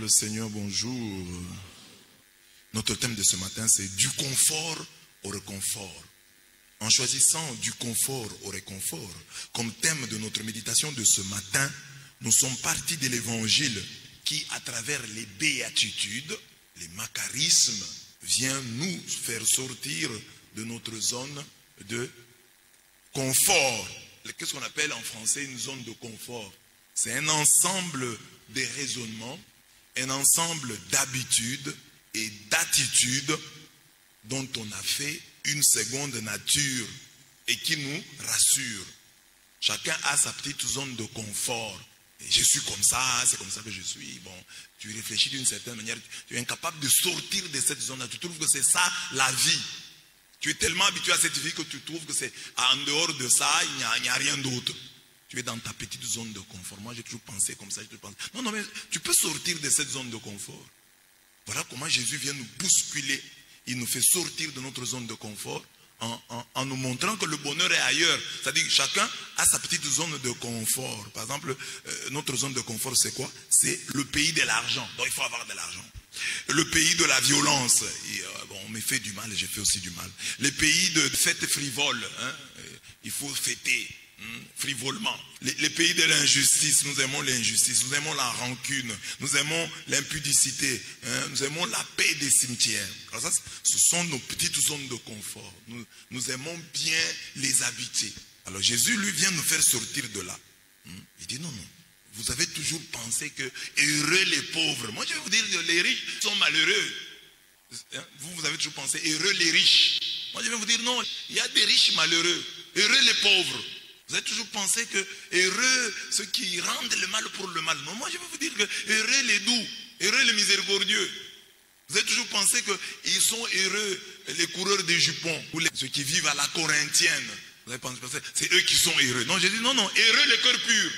le Seigneur, bonjour. Notre thème de ce matin, c'est du confort au réconfort. En choisissant du confort au réconfort, comme thème de notre méditation de ce matin, nous sommes partis de l'évangile qui, à travers les béatitudes, les macarismes, vient nous faire sortir de notre zone de confort. Qu'est-ce qu'on appelle en français une zone de confort? C'est un ensemble de raisonnements, un ensemble d'habitudes et d'attitudes dont on a fait une seconde nature et qui nous rassure. Chacun a sa petite zone de confort. Et je suis comme ça, c'est comme ça que je suis. Bon, tu réfléchis d'une certaine manière, tu es incapable de sortir de cette zone-là. Tu trouves que c'est ça la vie. Tu es tellement habitué à cette vie que tu trouves que c'est en dehors de ça, il n'y a rien d'autre. Tu es dans ta petite zone de confort. Moi, j'ai toujours pensé comme ça. Non, mais tu peux sortir de cette zone de confort. Voilà comment Jésus vient nous bousculer. Il nous fait sortir de notre zone de confort en nous montrant que le bonheur est ailleurs. C'est-à-dire que chacun a sa petite zone de confort. Par exemple, notre zone de confort, c'est quoi? C'est le pays de l'argent. Donc, il faut avoir de l'argent. Le pays de la violence. Et, bon, on me fait du mal et j'ai fait aussi du mal. Les pays de fêtes frivoles. Il faut fêter. Frivolement. Les pays de l'injustice, nous aimons l'injustice, nous aimons la rancune, nous aimons l'impudicité, nous aimons la paix des cimetières. Alors ça, ce sont nos petites zones de confort. Nous aimons bien les habiter. Alors Jésus, lui, vient nous faire sortir de là. Il dit non, vous avez toujours pensé que heureux les pauvres. Moi, je vais vous dire que les riches sont malheureux. Vous avez toujours pensé heureux les riches. Moi, je vais vous dire non, il y a des riches malheureux. Heureux les pauvres. Vous avez toujours pensé que heureux ceux qui rendent le mal pour le mal. Non, moi je vais vous dire que heureux les doux, heureux les miséricordieux. Vous avez toujours pensé qu'ils sont heureux les coureurs de jupons, ou ceux qui vivent à la corinthienne. Vous avez pensé que c'est eux qui sont heureux. Non, Jésus, non, heureux les cœurs purs.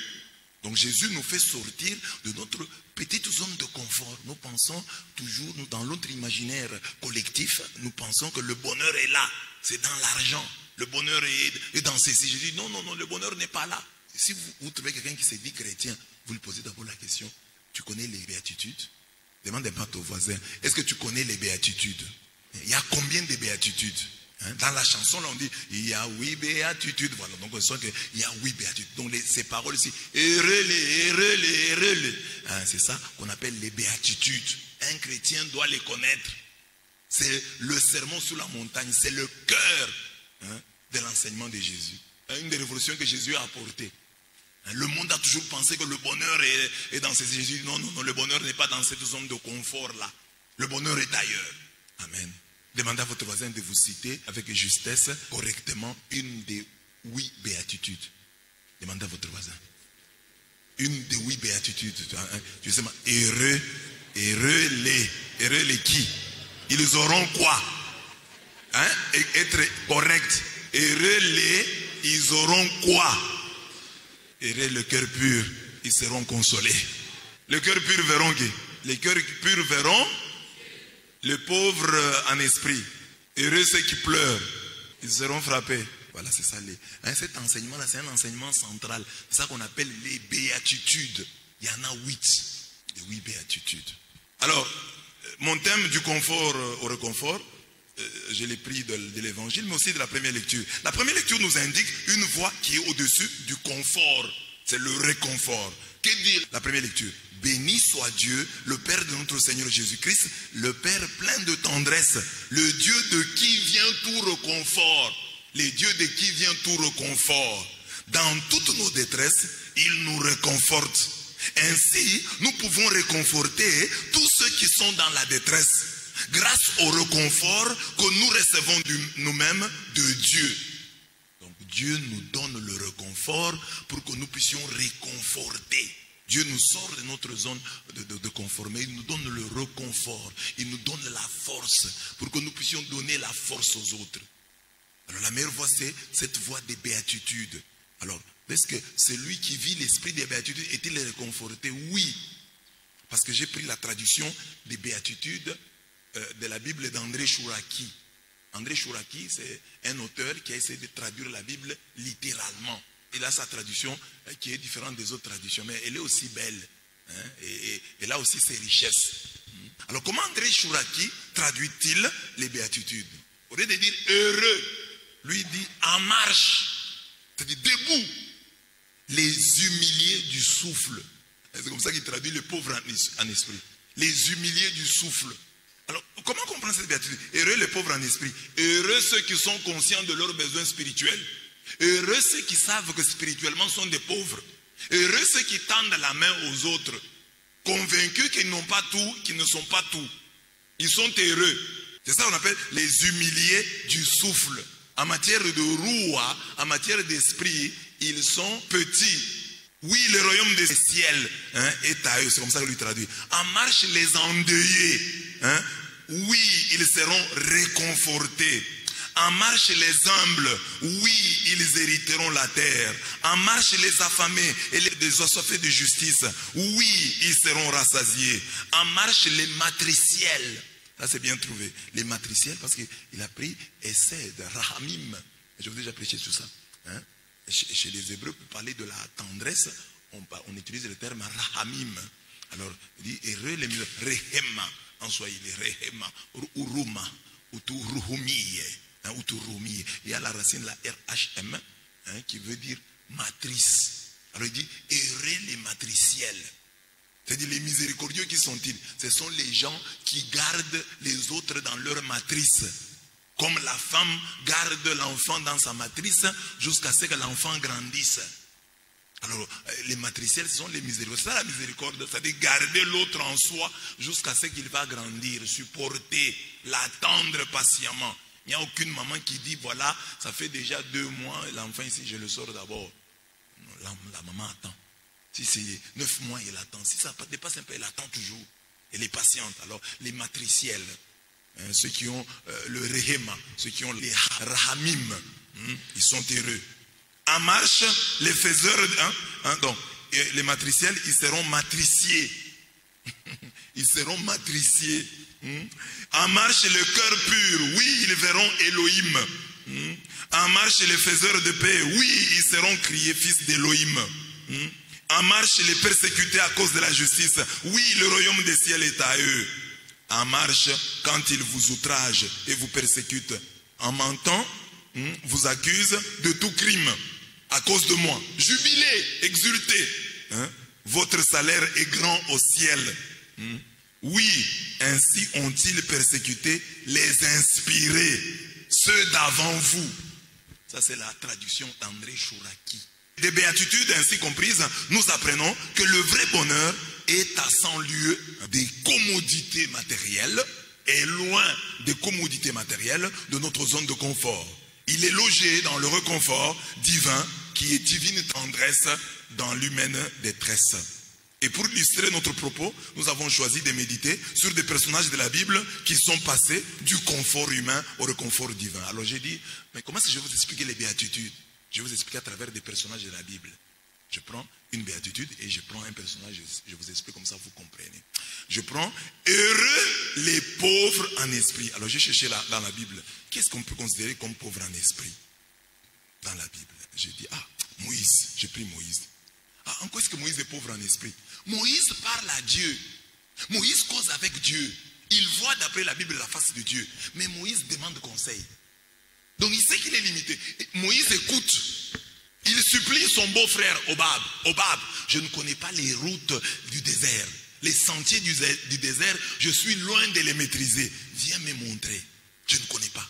Donc Jésus nous fait sortir de notre petite zone de confort. Nous pensons toujours, dans notre imaginaire collectif, nous pensons que le bonheur est là, c'est dans l'argent. Le bonheur est dans ceci. Je dis non, le bonheur n'est pas là. Si vous trouvez quelqu'un qui se dit chrétien, vous lui posez d'abord la question, tu connais les béatitudes? Demandez pas à ton voisin, est-ce que tu connais les béatitudes? Il y a combien de béatitudes? Dans la chanson, là, on dit, il y a 8 béatitudes. Voilà, donc on sent qu'il y a 8 béatitudes. Donc ces paroles ici, heureux les. C'est ça qu'on appelle les béatitudes. Un chrétien doit les connaître. C'est le sermon sur la montagne, c'est le cœur de l'enseignement de Jésus. Une des révolutions que Jésus a apportées. Le monde a toujours pensé que le bonheur est dans ces Jésus. Non, le bonheur n'est pas dans cette zone de confort-là. Le bonheur est ailleurs. Amen. Demandez à votre voisin de vous citer avec justesse, correctement, une des 8 béatitudes. Demandez à votre voisin. Une des 8 béatitudes. Tu sais, heureux les qui? Ils auront quoi? Et être correct. Heureux ils auront quoi? Heureux le cœur pur, ils seront consolés. Le cœur pur verront qui? Les cœurs purs verront les pauvres en esprit. Heureux ceux qui pleurent, ils seront frappés. Voilà, c'est ça. Cet enseignement-là, c'est un enseignement central. C'est ça qu'on appelle les béatitudes. Il y en a 8. Les 8 béatitudes. Alors, mon thème du confort au réconfort, je l'ai pris de l'évangile, mais aussi de la première lecture. La première lecture nous indique une voie qui est au-dessus du confort. C'est le réconfort. Que dit la première lecture? Béni soit Dieu, le Père de notre Seigneur Jésus-Christ, le Père plein de tendresse, le Dieu de qui vient tout réconfort. Le Dieu de qui vient tout réconfort. Dans toutes nos détresses, il nous réconforte. Ainsi, nous pouvons réconforter tous ceux qui sont dans la détresse, grâce au réconfort que nous recevons nous-mêmes de Dieu. Donc Dieu nous donne le réconfort pour que nous puissions réconforter. Dieu nous sort de notre zone de confort, mais il nous donne le réconfort. Il nous donne la force pour que nous puissions donner la force aux autres. Alors la meilleure voie, c'est cette voie des béatitudes. Alors, est-ce que celui qui vit l'esprit des béatitudes est-il réconforté? Oui. Parce que j'ai pris la traduction des béatitudes de la Bible d'André Chouraki. André Chouraki, c'est un auteur qui a essayé de traduire la Bible littéralement. Il a sa traduction qui est différente des autres traductions, mais elle est aussi belle. Hein, et là aussi, c'est richesse. Alors, comment André Chouraki traduit-il les béatitudes? Au lieu de dire heureux, lui dit en marche, c'est-à-dire debout, les humiliés du souffle. C'est comme ça qu'il traduit les pauvres en esprit. Les humiliés du souffle. Alors, comment comprendre cette béatitude? Heureux les pauvres en esprit. Heureux ceux qui sont conscients de leurs besoins spirituels. Heureux ceux qui savent que spirituellement sont des pauvres. Heureux ceux qui tendent la main aux autres. Convaincus qu'ils n'ont pas tout, qu'ils ne sont pas tout. Ils sont heureux. C'est ça qu'on appelle les humiliés du souffle. En matière de roua, en matière d'esprit, ils sont petits. Oui, le royaume des ciels est à eux. C'est comme ça que lui traduit. En marche les endeuillés. Oui, ils seront réconfortés. En marche les humbles, oui, ils hériteront la terre. En marche les affamés et les assoiffés de justice, oui, ils seront rassasiés. En marche les matriciels. Ça c'est bien trouvé. Les matriciels, parce qu'il a pris essai de Rahamim. Je vous ai déjà prêché sur ça. Chez les Hébreux, pour parler de la tendresse, on utilise le terme Rahamim. Alors, il dit heureux les mieux, Rehema, en Swahili, Rehema, Uruma, Uturuhumiye. Il y a la racine, la RHM, qui veut dire matrice. Alors il dit, heureux les matriciels. C'est-à-dire les miséricordieux, qui sont-ils? Ce sont les gens qui gardent les autres dans leur matrice. Comme la femme garde l'enfant dans sa matrice jusqu'à ce que l'enfant grandisse. Alors, les matriciels, ce sont les miséricordieux. C'est ça la miséricorde, c'est-à-dire garder l'autre en soi jusqu'à ce qu'il va grandir, supporter, l'attendre patiemment. Il n'y a aucune maman qui dit, voilà, ça fait déjà 2 mois, l'enfant ici, je le sors d'abord. La maman attend. Si c'est 9 mois, elle attend. Si ça dépasse un peu, elle attend toujours. Elle est patiente. Alors, les matriciels, ceux qui ont le rehema, ceux qui ont les rahamim, ils sont heureux. En marche, les faiseurs, donc, les matriciels, ils seront matriciés. Ils seront matriciés. En marche le cœur pur, oui, ils verront Elohim. En marche les faiseurs de paix, oui, ils seront criés fils d'Elohim. En marche les persécutés à cause de la justice, oui, le royaume des ciels est à eux. En marche, quand ils vous outragent et vous persécutent, en mentant, vous accusent de tout crime à cause de moi. Jubilez, exultez. Votre salaire est grand au ciel. Oui, ainsi ont-ils persécuté les inspirés, ceux d'avant vous. Ça c'est la traduction d'André Chouraki. Des béatitudes ainsi comprises, nous apprenons que le vrai bonheur est à 100 lieues des commodités matérielles et loin des commodités matérielles de notre zone de confort. Il est logé dans le réconfort divin qui est divine tendresse dans l'humaine détresse. Et pour illustrer notre propos, nous avons choisi de méditer sur des personnages de la Bible qui sont passés du confort humain au réconfort divin. Alors j'ai dit, mais comment est-ce que je vais vous expliquer les béatitudes? Je vais vous expliquer à travers des personnages de la Bible. Je prends une béatitude et je prends un personnage, je vous explique comme ça vous comprenez. Je prends heureux les pauvres en esprit. Alors j'ai cherché dans la Bible, qu'est-ce qu'on peut considérer comme pauvre en esprit? Dans la Bible, j'ai dit, Moïse, j'ai pris Moïse. En quoi est-ce que Moïse est pauvre en esprit? Moïse parle à Dieu. Moïse cause avec Dieu. Il voit d'après la Bible la face de Dieu. Mais Moïse demande conseil. Donc il sait qu'il est limité. Moïse écoute. Il supplie son beau-frère Obab. Obab, je ne connais pas les routes du désert. Les sentiers du désert, je suis loin de les maîtriser. Viens me montrer. Je ne connais pas.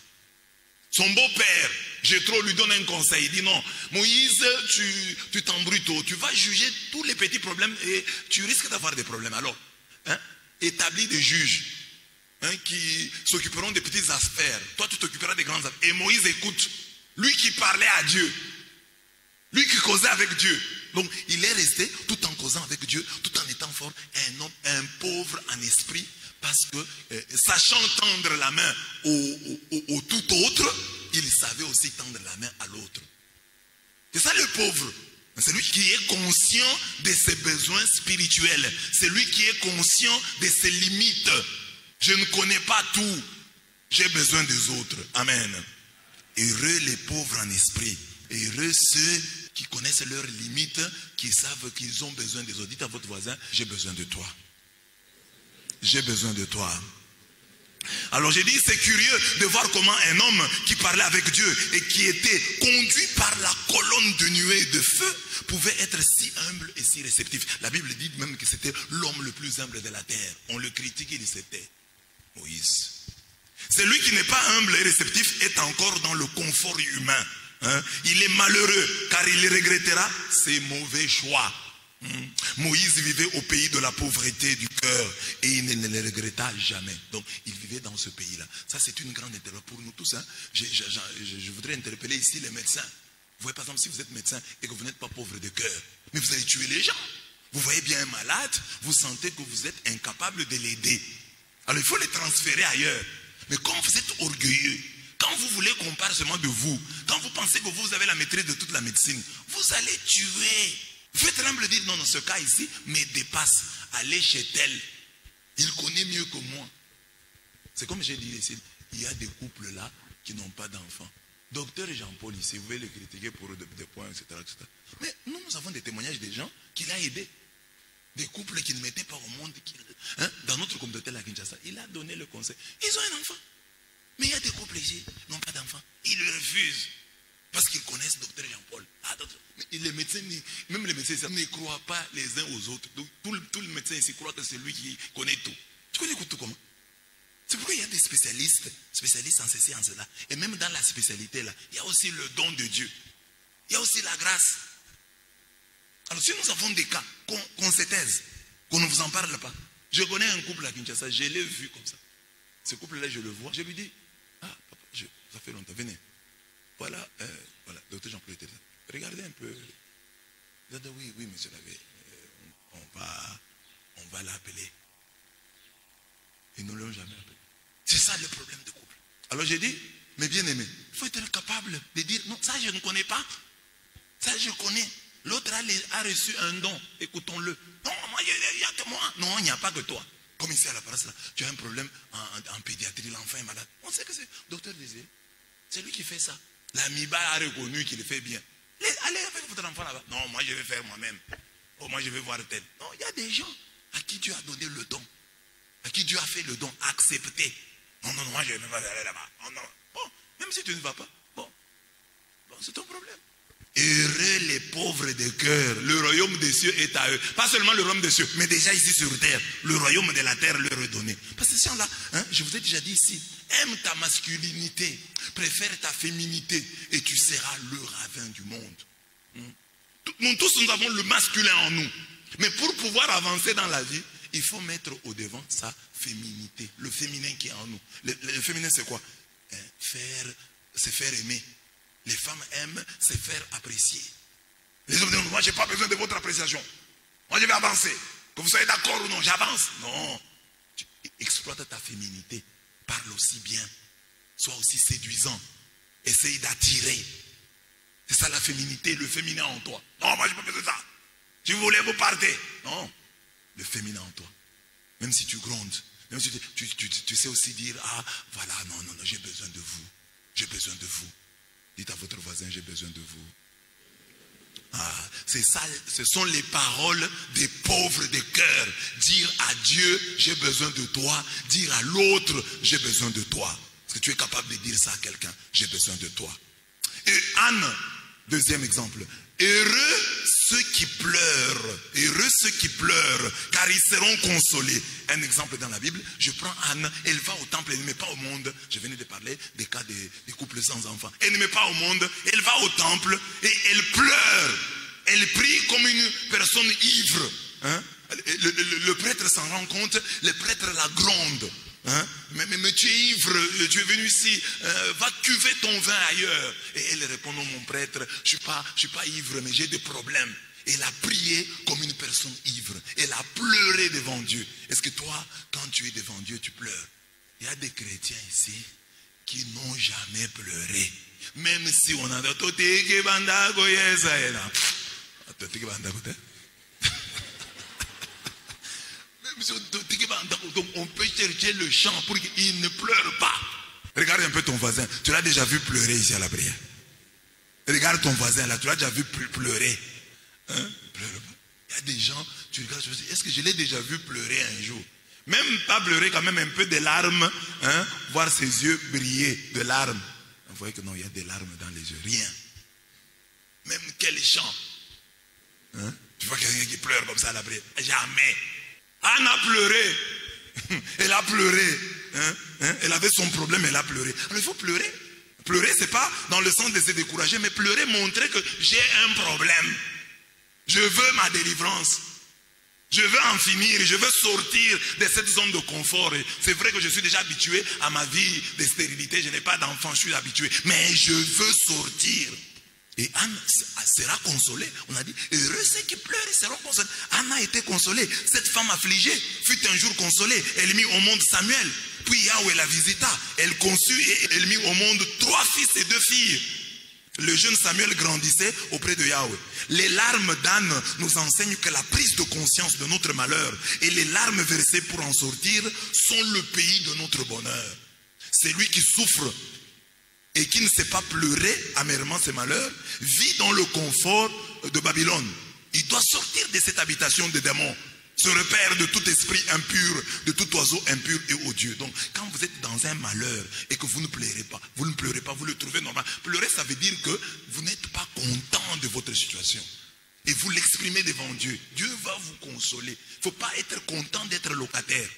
Son beau-père, Jéthro, lui donne un conseil. Il dit non, Moïse, tu t'embrouilles tôt. Tu vas juger tous les petits problèmes et tu risques d'avoir des problèmes. Alors, établis des juges qui s'occuperont des petites affaires. Toi, tu t'occuperas des grandes affaires. Et Moïse écoute. Lui qui parlait à Dieu. Lui qui causait avec Dieu. Donc, il est resté tout en causant avec Dieu, tout en étant fort, un pauvre en esprit. Parce que, sachant tendre la main au tout autre, il savait aussi tendre la main à l'autre. C'est ça le pauvre. C'est lui qui est conscient de ses besoins spirituels. C'est lui qui est conscient de ses limites. Je ne connais pas tout. J'ai besoin des autres. Amen. Heureux les pauvres en esprit. Heureux ceux qui connaissent connaissent leurs limites, qui savent qu'ils ont besoin des autres. Dites à votre voisin, j'ai besoin de toi. J'ai besoin de toi. Alors j'ai dit, c'est curieux de voir comment un homme qui parlait avec Dieu et qui était conduit par la colonne de nuée et de feu pouvait être si humble et si réceptif. La Bible dit même que c'était l'homme le plus humble de la terre. On le critiquait, il c'était Moïse. Celui qui n'est pas humble et réceptif est encore dans le confort humain. Il est malheureux car il regrettera ses mauvais choix. Moïse vivait au pays de la pauvreté du cœur et il ne le regretta jamais. Donc il vivait dans ce pays-là. Ça c'est une grande interrogation pour nous tous. Je voudrais interpeller ici les médecins. Vous voyez par exemple si vous êtes médecin et que vous n'êtes pas pauvre de cœur, mais vous allez tuer les gens. Vous voyez bien un malade, vous sentez que vous êtes incapable de l'aider. Alors il faut les transférer ailleurs. Mais quand vous êtes orgueilleux, quand vous voulez qu'on parle seulement de vous, quand vous pensez que vous avez la maîtrise de toute la médecine, vous allez tuer. Faites humble dire non, dans ce cas ici, mais dépasse. Allez chez tel. Il connaît mieux que moi. C'est comme j'ai dit ici, il y a des couples là qui n'ont pas d'enfants. Docteur Jean-Paul ici, vous pouvez le critiquer pour des points, etc., etc. Mais nous avons des témoignages des gens qu'il a aidés. Des couples qui ne mettaient pas au monde. Dans notre communauté à Kinshasa, il a donné le conseil. Ils ont un enfant. Mais il y a des couples ici qui n'ont pas d'enfant. Ils le refusent. Parce qu'ils connaissent docteur Jean-Paul. Les médecins, même les médecins ne croient pas les uns aux autres. Donc tout le médecin ici croit que c'est lui qui connaît tout. Tu connais tout comment? C'est pourquoi il y a des spécialistes en ceci, en cela. Et même dans la spécialité là, il y a aussi le don de Dieu. Il y a aussi la grâce. Alors si nous avons des cas, qu'on se taise, qu'on ne vous en parle pas. Je connais un couple à Kinshasa, je l'ai vu comme ça. Ce couple-là, je le vois, je lui dis, ah papa, ça fait longtemps, venez. Voilà, docteur Jean-Paul était là. Regardez un peu. Il a dit, oui, monsieur l'abbé, on va l'appeler. Ils ne l'ont jamais appelé. C'est ça le problème de couple. Alors j'ai dit, mais bien aimé, il faut être capable de dire, non, ça je ne connais pas. Ça je connais. L'autre a reçu un don, écoutons-le. Non, moi, il n'y a que moi. Non, il n'y a pas que toi. Comme ici à la paroisse, là, tu as un problème en pédiatrie, l'enfant est malade. On sait que c'est docteur Désiré. C'est lui qui fait ça. L'amiba a reconnu qu'il le fait bien. Allez avec votre enfant là-bas. Non, moi je vais faire moi-même. Oh, moi je vais voir tel. Non, il y a des gens à qui Dieu a donné le don. À qui Dieu a fait le don. Accepter. Non, moi je ne vais pas aller là-bas. Non. Bon, même si tu ne vas pas. Bon, c'est ton problème. Heureux les pauvres de cœur, le royaume des cieux est à eux. Pas seulement le royaume des cieux, mais déjà ici sur terre, le royaume de la terre leur est donné. Parce que ces gens-là, je vous ai déjà dit ici, aime ta masculinité, préfère ta féminité et tu seras le ravin du monde. Nous tous, nous avons le masculin en nous. Mais pour pouvoir avancer dans la vie, il faut mettre au devant sa féminité, le féminin qui est en nous. Le féminin c'est quoi? Se faire aimer. Les femmes aiment se faire apprécier. Les hommes disent, moi je n'ai pas besoin de votre appréciation. Moi je vais avancer. Que vous soyez d'accord ou non, j'avance. Non. Tu exploites ta féminité. Parle aussi bien. Sois aussi séduisant. Essaye d'attirer. C'est ça la féminité, le féminin en toi. Non, moi je n'ai pas besoin de ça. Si vous voulez, vous partez. Non. Le féminin en toi. Même si tu grondes. Même si tu sais aussi dire, ah voilà, non, j'ai besoin de vous. J'ai besoin de vous. Dites à votre voisin, j'ai besoin de vous. Ah, c'est ça, ce sont les paroles des pauvres de cœur. Dire à Dieu, j'ai besoin de toi. Dire à l'autre, j'ai besoin de toi. Est-ce que tu es capable de dire ça à quelqu'un? J'ai besoin de toi. Et Anne, deuxième exemple. Heureux ceux qui pleurent, car ils seront consolés. Un exemple dans la Bible, je prends Anne, elle va au temple, elle ne met pas au monde. Je venais de parler des cas des couples sans enfants. Elle ne met pas au monde, elle va au temple et elle pleure. Elle prie comme une personne ivre. Le prêtre s'en rend compte, le prêtre la gronde. Mais tu es ivre, tu es venu ici, va cuver ton vin ailleurs. Et elle répond, non mon prêtre, je suis pas ivre, mais j'ai des problèmes. Elle a prié comme une personne ivre. Elle a pleuré devant Dieu. Est-ce que toi, quand tu es devant Dieu, tu pleures? Il y a des chrétiens ici qui n'ont jamais pleuré. Même si on a... Donc on peut chercher le chant pour qu'il ne pleure pas. Regarde un peu ton voisin. Tu l'as déjà vu pleurer ici à la prière? Regarde ton voisin là, tu l'as déjà vu pleurer. Hein? Il y a des gens, tu regardes, est-ce que je l'ai déjà vu pleurer un jour? Même pas pleurer, quand même un peu de larmes, hein? Voir ses yeux briller de larmes. Vous voyez que non, il y a des larmes dans les yeux, rien. Même quel chant. Hein? Tu vois quelqu'un qui pleure comme ça à la prière? Jamais. Anne a pleuré. Elle a pleuré. Hein? Hein? Elle avait son problème, elle a pleuré. Alors il faut pleurer. Pleurer, c'est pas dans le sens de se décourager, mais pleurer, montrer que j'ai un problème. Je veux ma délivrance. Je veux en finir, je veux sortir de cette zone de confort. C'est vrai que je suis déjà habitué à ma vie de stérilité, je n'ai pas d'enfant, je suis habitué. Mais je veux sortir. Et Anne sera consolée. On a dit, heureux ceux qui pleurent, ils seront consolés. Anne a été consolée. Cette femme affligée fut un jour consolée. Elle mit au monde Samuel. Puis Yahweh la visita. Elle conçut et elle mit au monde 3 fils et 2 filles. Le jeune Samuel grandissait auprès de Yahweh. Les larmes d'Anne nous enseignent que la prise de conscience de notre malheur et les larmes versées pour en sortir sont le pays de notre bonheur. Celui qui souffre et qui ne sait pas pleurer amèrement ses malheurs vit dans le confort de Babylone. Il doit sortir de cette habitation des démons, se repère de tout esprit impur, de tout oiseau impur et odieux. Donc, quand vous êtes dans un malheur et que vous ne pleurez pas, vous le trouvez normal. Pleurer, ça veut dire que vous n'êtes pas content de votre situation. Et vous l'exprimez devant Dieu. Dieu va vous consoler. Il ne faut pas être content d'être locataire.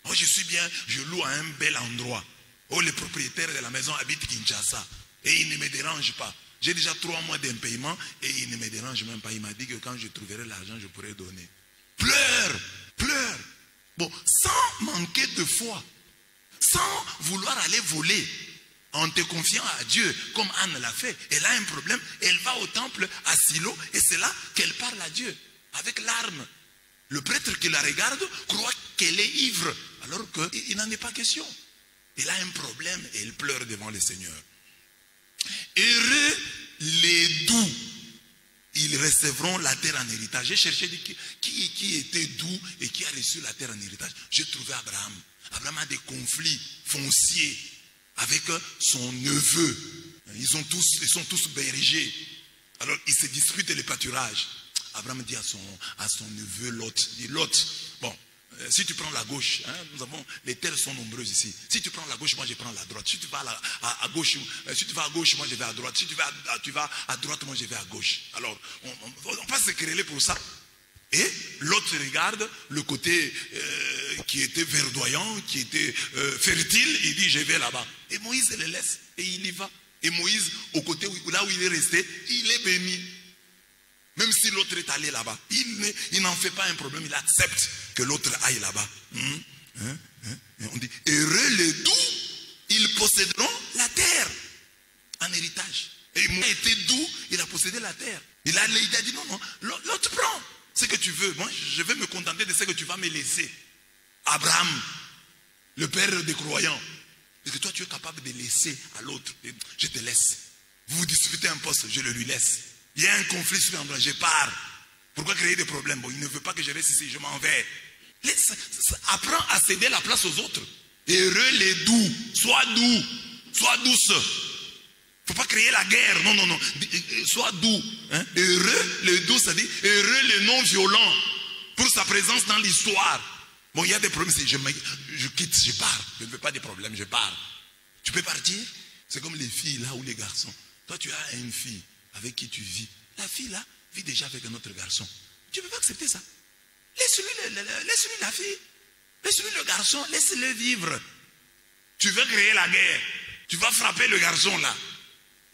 Oh, je suis bien, je loue à un bel endroit. Oh, le propriétaire de la maison habite Kinshasa. Et il ne me dérange pas. J'ai déjà 3 mois d'impayement et il ne me dérange même pas. Il m'a dit que quand je trouverai l'argent, je pourrai donner. Pleure, pleure. Bon, sans manquer de foi, sans vouloir aller voler, en te confiant à Dieu, comme Anne l'a fait. Elle a un problème, elle va au temple à Silo, et c'est là qu'elle parle à Dieu, avec larmes. Le prêtre qui la regarde croit qu'elle est ivre, alors qu'il n'en est pas question. Elle a un problème et elle pleure devant le Seigneur. Heureux les doux, ils recevront la terre en héritage. J'ai cherché qui était doux et qui a reçu la terre en héritage. J'ai trouvé Abraham. Abraham a des conflits fonciers avec son neveu. Ils sont tous bergers. Alors ils se disputent les pâturages. Abraham dit à son neveu Lot, dit Lot, bon, si tu prends la gauche, hein, les terres sont nombreuses ici. Si tu prends la gauche, moi je prends la droite. Si tu vas à gauche, si tu vas à gauche, moi je vais à droite. Si tu vas à droite, moi je vais à gauche. Alors, on va se quereller pour ça. Et l'autre regarde le côté qui était verdoyant, qui était fertile, il dit je vais là-bas. Et Moïse le laisse et il y va. Et Moïse, au côté là où il est resté, il est béni. Même si l'autre est allé là-bas, il n'en fait pas un problème, il accepte que l'autre aille là-bas. On dit, heureux les doux, ils posséderont la terre en héritage. Et Moïse a été doux, il a possédé la terre. Il a dit non, l'autre prend ce que tu veux. Moi, je vais me contenter de ce que tu vas me laisser. Abraham, le père des croyants. Est-ce que toi, tu es capable de laisser à l'autre? Je te laisse. Vous vous disputez un poste, je le lui laisse. Il y a un conflit sur l'endroit, je pars. Pourquoi créer des problèmes? Bon, il ne veut pas que je reste ici, je m'en vais. Apprends à céder la place aux autres. Heureux les doux, sois doux, sois douce. Il ne faut pas créer la guerre, non. Sois doux. Hein? Heureux les doux, ça dit heureux les non violents pour sa présence dans l'histoire. Bon, il y a des problèmes, je quitte, je pars. Je ne veux pas de problèmes, je pars. Tu peux partir? C'est comme les filles là ou les garçons. Toi, tu as une fille avec qui tu vis. La fille là vit déjà avec un autre garçon. Tu ne peux pas accepter ça. Laisse-lui la fille. Laisse-lui le garçon. Laisse-le vivre. Tu veux créer la guerre. Tu vas frapper le garçon là.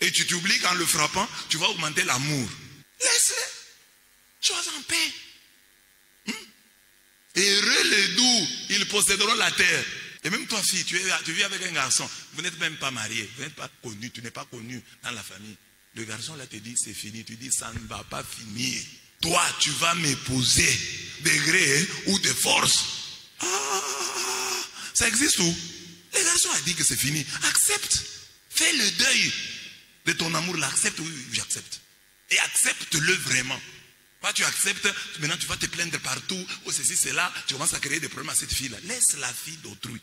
Et tu t'oublies qu'en le frappant, tu vas augmenter l'amour. Laisse-le. Sois en paix. Heureux les doux, ils posséderont la terre. Et même toi, fille, tu vis avec un garçon. Vous n'êtes même pas marié. Vous n'êtes pas connu. Tu n'es pas connu dans la famille. Le garçon là te dit c'est fini. Tu dis ça ne va pas finir. Toi tu vas m'épouser de gré ou de force. Ça existe où? Le garçon a dit que c'est fini. Accepte. Fais le deuil de ton amour là. Accepte. Oui, j'accepte. Et accepte-le vraiment. Pas tu acceptes. Maintenant tu vas te plaindre partout. Oh ceci, c'est là. Tu commences à créer des problèmes à cette fille là. Laisse la fille d'autrui.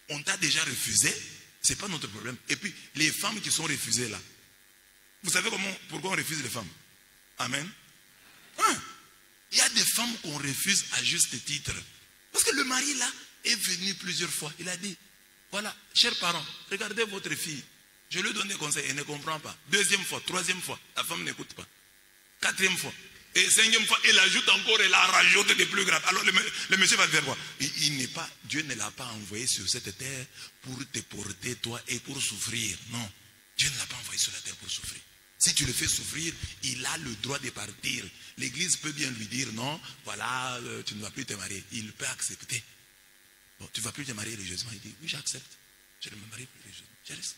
On t'a déjà refusé. C'est pas notre problème. Et puis les femmes qui sont refusées là. Vous savez pourquoi on refuse les femmes? Amen. Hein? Il y a des femmes qu'on refuse à juste titre. Parce que le mari là est venu plusieurs fois. Il a dit, voilà, chers parents, regardez votre fille. Je lui donne des conseils, elle ne comprend pas. Deuxième fois, troisième fois, la femme n'écoute pas. Quatrième fois. Et cinquième fois, elle ajoute encore, elle la rajoute des plus graves. Alors le monsieur va faire quoi? Dieu ne l'a pas envoyé sur cette terre pour te porter toi et pour souffrir. Non. Dieu ne l'a pas envoyé sur la terre pour souffrir. Si tu le fais souffrir, il a le droit de partir. L'église peut bien lui dire non, voilà, tu ne vas plus te marier. Il peut accepter. Bon, tu ne vas plus te marier religieusement. Il dit oui, j'accepte. Je ne me marie plus religieusement. Je reste.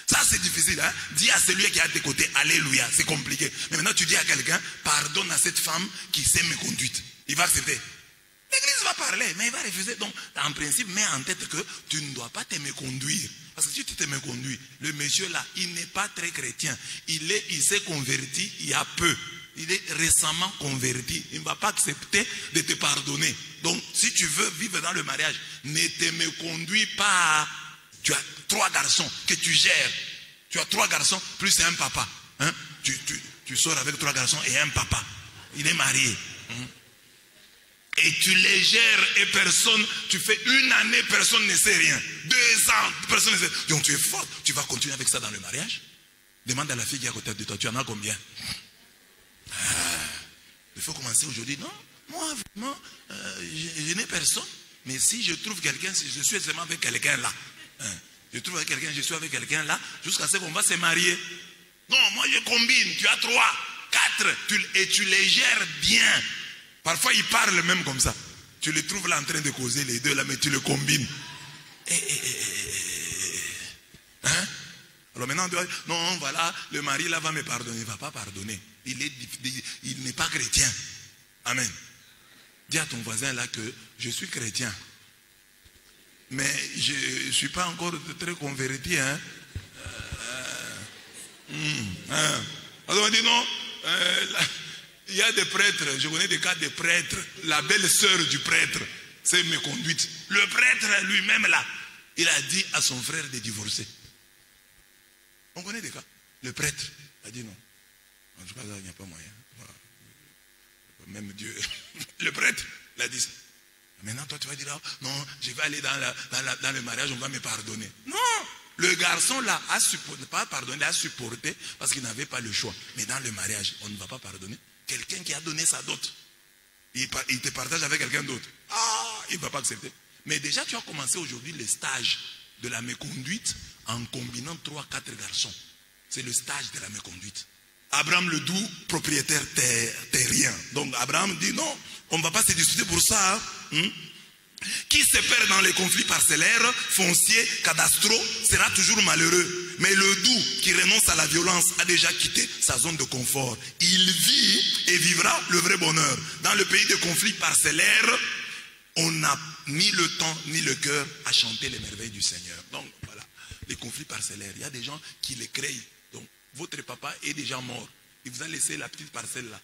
Ça c'est difficile, hein? Dis à celui qui est à tes côtés, alléluia, c'est compliqué. Mais maintenant tu dis à quelqu'un, pardonne à cette femme qui s'est méconduite. Il va accepter. L'église va parler, mais il va refuser. Donc, en principe, mets en tête que tu ne dois pas te méconduire. Parce que si tu te méconduis, le monsieur là, il n'est pas très chrétien. Il s'est converti il y a peu. Il est récemment converti. Il ne va pas accepter de te pardonner. Donc, si tu veux vivre dans le mariage, ne te méconduis pas. Tu as 3 garçons que tu gères. Tu as 3 garçons plus un papa. Hein? Tu sors avec 3 garçons et un papa. Il est marié. Et tu les gères et personne, tu fais 1 année, personne ne sait rien. 2 ans, personne ne sait. Donc tu es fort. Tu vas continuer avec ça dans le mariage? Demande à la fille qui est à côté de toi, tu en as combien? Il faut commencer aujourd'hui. Non, moi vraiment, je n'ai personne. Mais si je trouve quelqu'un, si je suis seulement avec quelqu'un là. Je trouve avec quelqu'un, je suis avec quelqu'un là, jusqu'à ce qu'on va se marier. Non, moi je combine, tu as 3, 4, et tu les gères bien. Parfois ils parlent même comme ça. Tu les trouves là en train de causer les deux là, mais tu les combines. Hein? Alors maintenant, non, voilà, le mari là va me pardonner. Il ne va pas pardonner. Il n'est pas chrétien. Amen. Dis à ton voisin là que je suis chrétien. Mais je ne suis pas encore très converti. Hein? Alors on dit non. Il y a des prêtres, je connais des cas de prêtres. La belle-sœur du prêtre s'est méconduite. Le prêtre lui-même là, il a dit à son frère de divorcer. On connaît des cas. Le prêtre a dit non. En tout cas, là, il n'y a pas moyen. Même Dieu. Le prêtre l'a dit ça. Maintenant, toi, tu vas dire, non, je vais aller dans le mariage, on va me pardonner. Non, le garçon là a supporté, pas pardonné, a supporté parce qu'il n'avait pas le choix. Mais dans le mariage, on ne va pas pardonner. Quelqu'un qui a donné sa dot, il te partage avec quelqu'un d'autre. Il ne va pas accepter. Mais déjà, tu as commencé aujourd'hui le stage de la méconduite en combinant 3-4 garçons. C'est le stage de la méconduite. Abraham le doux, propriétaire terrien. Donc Abraham dit non, on ne va pas se disputer pour ça. Qui se perd dans les conflits parcellaires, fonciers, cadastraux, sera toujours malheureux. Mais le doux qui renonce à la violence a déjà quitté sa zone de confort. Il vit et vivra le vrai bonheur. Dans le pays des conflits parcellaires, on n'a ni le temps ni le cœur à chanter les merveilles du Seigneur. Donc voilà, les conflits parcellaires, il y a des gens qui les créent. Donc votre papa est déjà mort. Il vous a laissé la petite parcelle là.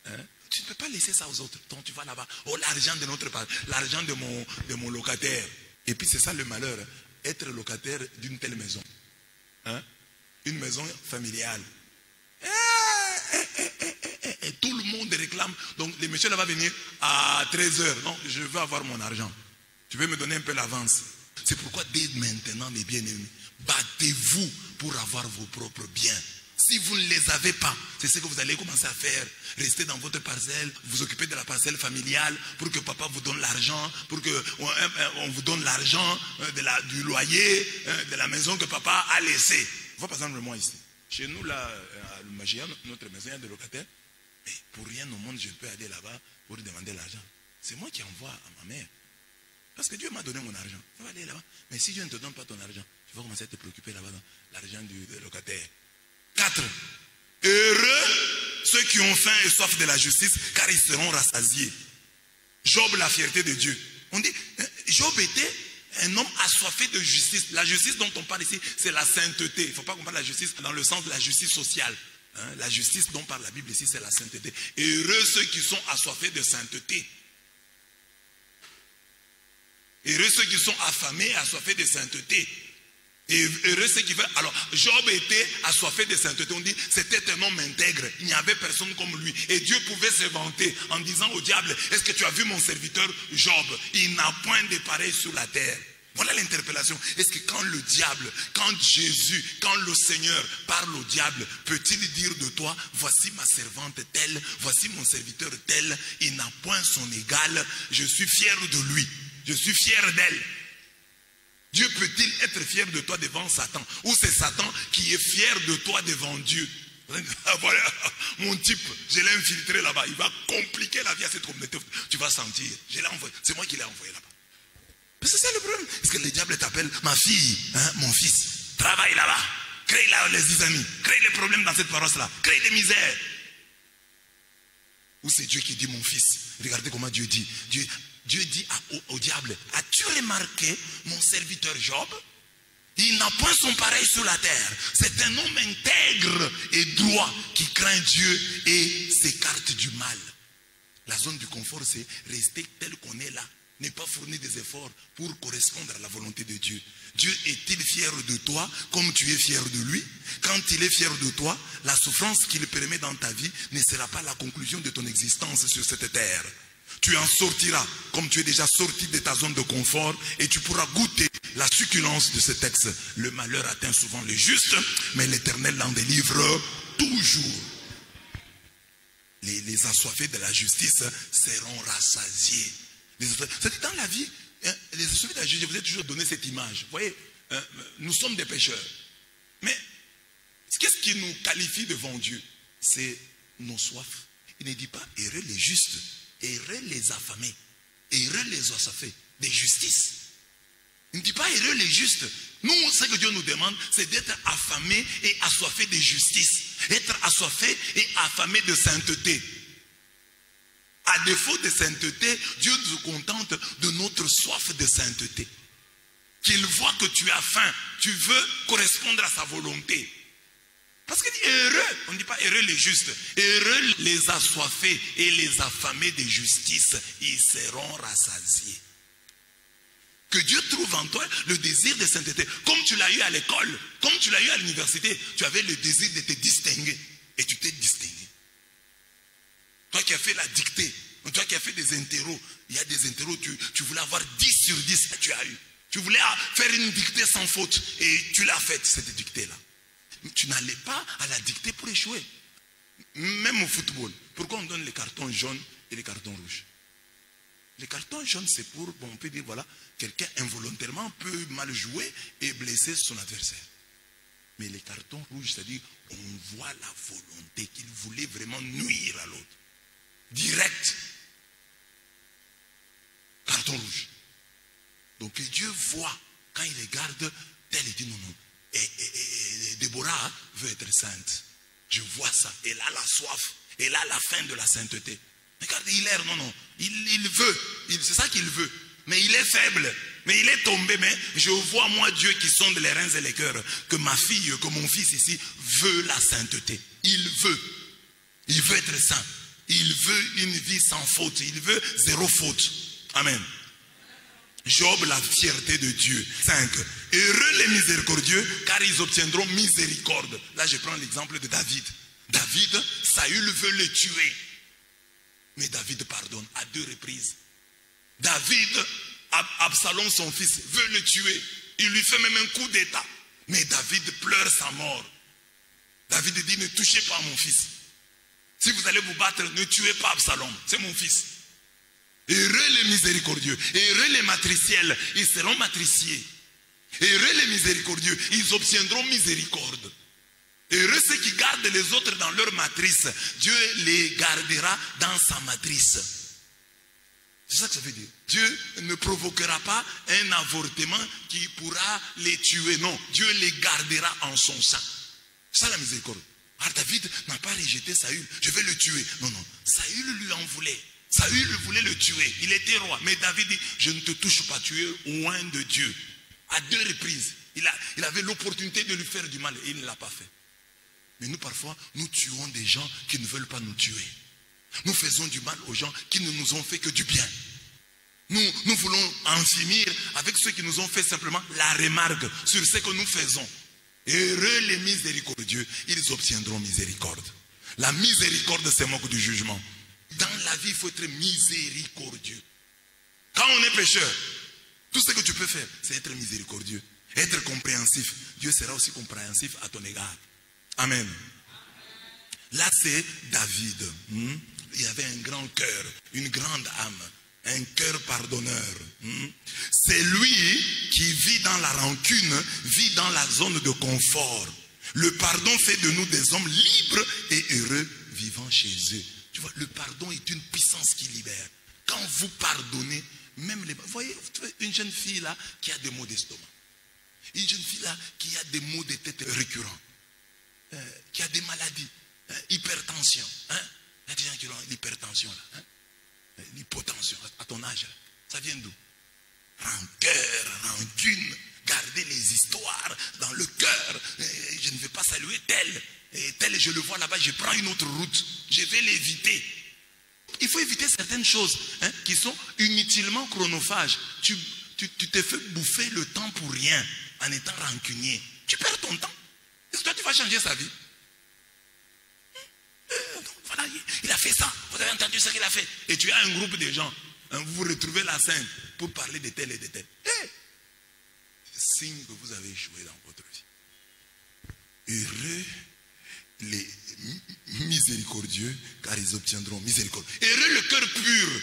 Hein? Tu ne peux pas laisser ça aux autres. Donc tu vas là-bas. Oh, l'argent de notre part, l'argent de mon locataire. Et puis c'est ça le malheur. Être locataire d'une telle maison. Hein? Une maison familiale. Et tout le monde réclame. Donc le monsieur là va venir à 13h. Non, je veux avoir mon argent. Tu veux me donner un peu l'avance. C'est pourquoi dès maintenant, mes bien-aimés, battez-vous pour avoir vos propres biens. Si vous ne les avez pas, c'est ce que vous allez commencer à faire. Restez dans votre parcelle, vous occupez de la parcelle familiale pour que papa vous donne l'argent, pour qu'on vous donne l'argent du loyer, de la maison que papa a laissée. Vois par exemple moi ici. Chez nous, là, à Magia, notre maison, il y a des locataires. Mais pour rien au monde, je peux aller là-bas pour demander l'argent. C'est moi qui envoie à ma mère. Parce que Dieu m'a donné mon argent. Je vais aller là-bas. Mais si Dieu ne te donne pas ton argent, tu vas commencer à te préoccuper là-bas dans l'argent du locataire. 4. Heureux ceux qui ont faim et soif de la justice, car ils seront rassasiés. Job, la fierté de Dieu. On dit, Job était un homme assoiffé de justice. La justice dont on parle ici, c'est la sainteté. Il ne faut pas qu'on parle de la justice dans le sens de la justice sociale. Hein? La justice dont parle la Bible ici, c'est la sainteté. Heureux ceux qui sont assoiffés de sainteté. Heureux ceux qui sont affamés et assoiffés de sainteté. Et heureux ceux qui veulent. Alors, Job était assoiffé de sainteté. On dit, c'était un homme intègre. Il n'y avait personne comme lui. Et Dieu pouvait se vanter en disant au diable, est-ce que tu as vu mon serviteur Job? Il n'a point de pareil sur la terre. Voilà l'interpellation. Est-ce que quand le diable, quand Jésus, quand le Seigneur parle au diable, peut-il dire de toi, voici ma servante telle, voici mon serviteur tel, il n'a point son égal, je suis fier de lui, je suis fier d'elle. Dieu peut-il être fier de toi devant Satan? Ou c'est Satan qui est fier de toi devant Dieu? Voilà, mon type, je l'ai infiltré là-bas. Il va compliquer la vie à cette communauté. Tu vas sentir. Je l'ai envoyé. C'est moi qui l'ai envoyé là-bas. Mais c'est ça le problème. Est-ce que le diable t'appelle ma fille, hein, mon fils? Travaille là-bas. Crée là les amis. Crée les problèmes dans cette paroisse-là. Crée des misères. Ou c'est Dieu qui dit mon fils? Regardez comment Dieu dit. Dieu dit au diable, as-tu remarqué mon serviteur Job? Il n'a point son pareil sur la terre. C'est un homme intègre et droit qui craint Dieu et s'écarte du mal. La zone du confort, c'est rester tel qu'on est là. Ne pas fournir des efforts pour correspondre à la volonté de Dieu. Dieu est-il fier de toi comme tu es fier de lui? Quand il est fier de toi, la souffrance qu'il permet dans ta vie ne sera pas la conclusion de ton existence sur cette terre. Tu en sortiras comme tu es déjà sorti de ta zone de confort et tu pourras goûter la succulence de ce texte. Le malheur atteint souvent les justes, mais l'Éternel l'en délivre toujours. Les assoiffés de la justice seront rassasiés. C'est-à-dire dans la vie, les assoiffés de la justice, je vous ai toujours donné cette image. Vous voyez, nous sommes des pécheurs. Mais qu'est-ce qui nous qualifie devant Dieu? C'est nos soifs. Il ne dit pas heureux les justes. Heureux les affamés, heureux les assoiffés de justice. Il ne dit pas heureux les justes. Nous, ce que Dieu nous demande, c'est d'être affamés et assoiffés de justice. Être assoiffés et affamés de sainteté. À défaut de sainteté, Dieu nous contente de notre soif de sainteté. Qu'il voit que tu as faim, tu veux correspondre à sa volonté. Parce qu'il dit heureux, on ne dit pas heureux les justes, heureux les assoiffés et les affamés de justice, ils seront rassasiés. Que Dieu trouve en toi le désir de sainteté, comme tu l'as eu à l'école, comme tu l'as eu à l'université, tu avais le désir de te distinguer et tu t'es distingué. Toi qui as fait la dictée, toi qui as fait des interros, il y a des interros, tu voulais avoir 10 sur 10, tu as eu. Tu voulais faire une dictée sans faute et tu l'as faite, cette dictée-là. Tu n'allais pas à la dictée pour échouer. Même au football. Pourquoi on donne les cartons jaunes et les cartons rouges? Les cartons jaunes, c'est pour, bon, on peut dire, voilà, quelqu'un involontairement peut mal jouer et blesser son adversaire. Mais les cartons rouges, c'est-à-dire, on voit la volonté qu'il voulait vraiment nuire à l'autre. Direct. Carton rouge. Donc Dieu voit, quand il regarde, tel il dit non, non. Et Déborah veut être sainte. Je vois ça. Elle a la soif. Elle a la faim de la sainteté. Regardez, il erre, non, non. Il veut. C'est ça qu'il veut. Mais il est faible. Mais il est tombé. Mais je vois, moi, Dieu qui sonde les reins et les cœurs, que ma fille, que mon fils ici, veut la sainteté. Il veut. Il veut être saint. Il veut une vie sans faute. Il veut zéro faute. Amen. Job, la fierté de Dieu. 5. Heureux les miséricordieux, car ils obtiendront miséricorde. Là, je prends l'exemple de David. David, Saül veut le tuer. Mais David pardonne à 2 reprises. David, Absalom, son fils, veut le tuer. Il lui fait même un coup d'état. Mais David pleure sa mort. David dit, ne touchez pas mon fils. Si vous allez vous battre, ne tuez pas Absalom. C'est mon fils. Heureux les miséricordieux, heureux les matriciels, ils seront matriciés. Heureux les miséricordieux, ils obtiendront miséricorde. Heureux ceux qui gardent les autres dans leur matrice, Dieu les gardera dans sa matrice. C'est ça que ça veut dire. Dieu ne provoquera pas un avortement qui pourra les tuer. Non, Dieu les gardera en son sein. C'est ça la miséricorde. Alors David n'a pas rejeté Saül. Je vais le tuer. Non, non. Saül lui en voulait. Saül voulait le tuer. Il était roi. Mais David dit, je ne te touche pas, tu es loin de Dieu. À 2 reprises. Il avait l'opportunité de lui faire du mal et il ne l'a pas fait. Mais nous, parfois, nous tuons des gens qui ne veulent pas nous tuer. Nous faisons du mal aux gens qui ne nous ont fait que du bien. Nous voulons en finir avec ceux qui nous ont fait simplement la remarque sur ce que nous faisons. Heureux les miséricordieux, ils obtiendront miséricorde. La miséricorde se moque du jugement. Dans la vie, il faut être miséricordieux. Quand on est pécheur, tout ce que tu peux faire, c'est être miséricordieux, être compréhensif. Dieu sera aussi compréhensif à ton égard. Amen. Là, c'est David. Il avait un grand cœur, une grande âme, un cœur pardonneur. C'est lui qui vit dans la rancune, vit dans la zone de confort. Le pardon fait de nous des hommes libres et heureux vivant chez eux. Tu vois, le pardon est une puissance qui libère. Quand vous pardonnez, même les... Vous voyez, une jeune fille là qui a des maux d'estomac. Une jeune fille là qui a des maux de tête récurrents. Qui a des maladies. Hypertension. Il y a des gens qui ont l'hypertension là. L'hypotension à ton âge. Là. Ça vient d'où? Rancœur, rancune. Garder les histoires dans le cœur. Je ne vais pas saluer tel. Et tel, je le vois là-bas, je prends une autre route. Je vais l'éviter. Il faut éviter certaines choses qui sont inutilement chronophages. Tu te fais bouffer le temps pour rien en étant rancunier. Tu perds ton temps. Est-ce que toi tu vas changer sa vie? Voilà, il a fait ça. Vous avez entendu ce qu'il a fait. Et tu as un groupe de gens. Vous vous retrouvez la scène pour parler de tel et de tel. Signe que vous avez échoué dans votre vie. Heureux les miséricordieux, car ils obtiendront miséricorde. Heureux le cœur pur,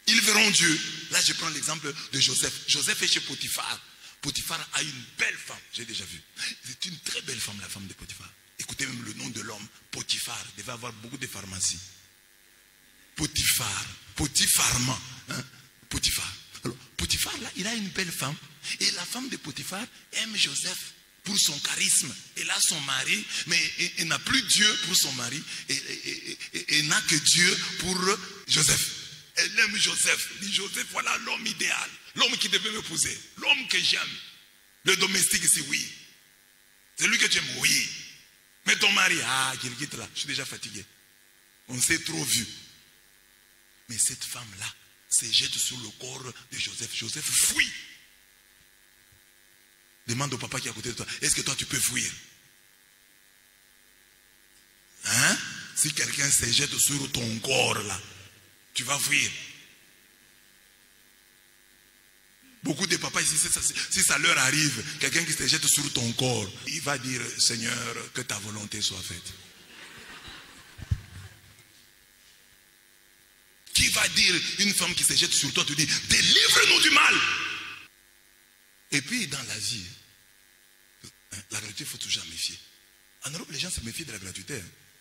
ils verront Dieu. Là, je prends l'exemple de Joseph. Joseph est chez Potiphar. Potiphar a une belle femme, j'ai déjà vu. C'est une très belle femme, la femme de Potiphar. Écoutez même le nom de l'homme, Potiphar. Il devait avoir beaucoup de pharmacies. Potiphar, Potipharma. Potiphar. Alors, Potiphar, là, il a une belle femme. Et la femme de Potiphar aime Joseph pour son charisme. Elle a son mari, mais elle n'a plus Dieu pour son mari. Et n'a que Dieu pour Joseph. Elle aime Joseph. Elle dit Joseph, voilà l'homme idéal. L'homme qui devait m'épouser. L'homme que j'aime. Le domestique ici, oui. C'est lui que tu aimes, oui. Mais ton mari, qu'il quitte là. Je suis déjà fatigué. On s'est trop vu. Mais cette femme-là se jette sur le corps de Joseph. Joseph fuit. Demande au papa qui est à côté de toi. Est-ce que toi tu peux fuir? Si quelqu'un se jette sur ton corps là, tu vas fuir. Beaucoup de papas ici, si ça leur arrive, quelqu'un qui se jette sur ton corps, il va dire Seigneur, que ta volonté soit faite. Qui va dire une femme qui se jette sur toi, te dit délivre-nous du mal. Et puis dans la vie, la gratuité, il faut toujours méfier. En Europe, les gens se méfient de la gratuité.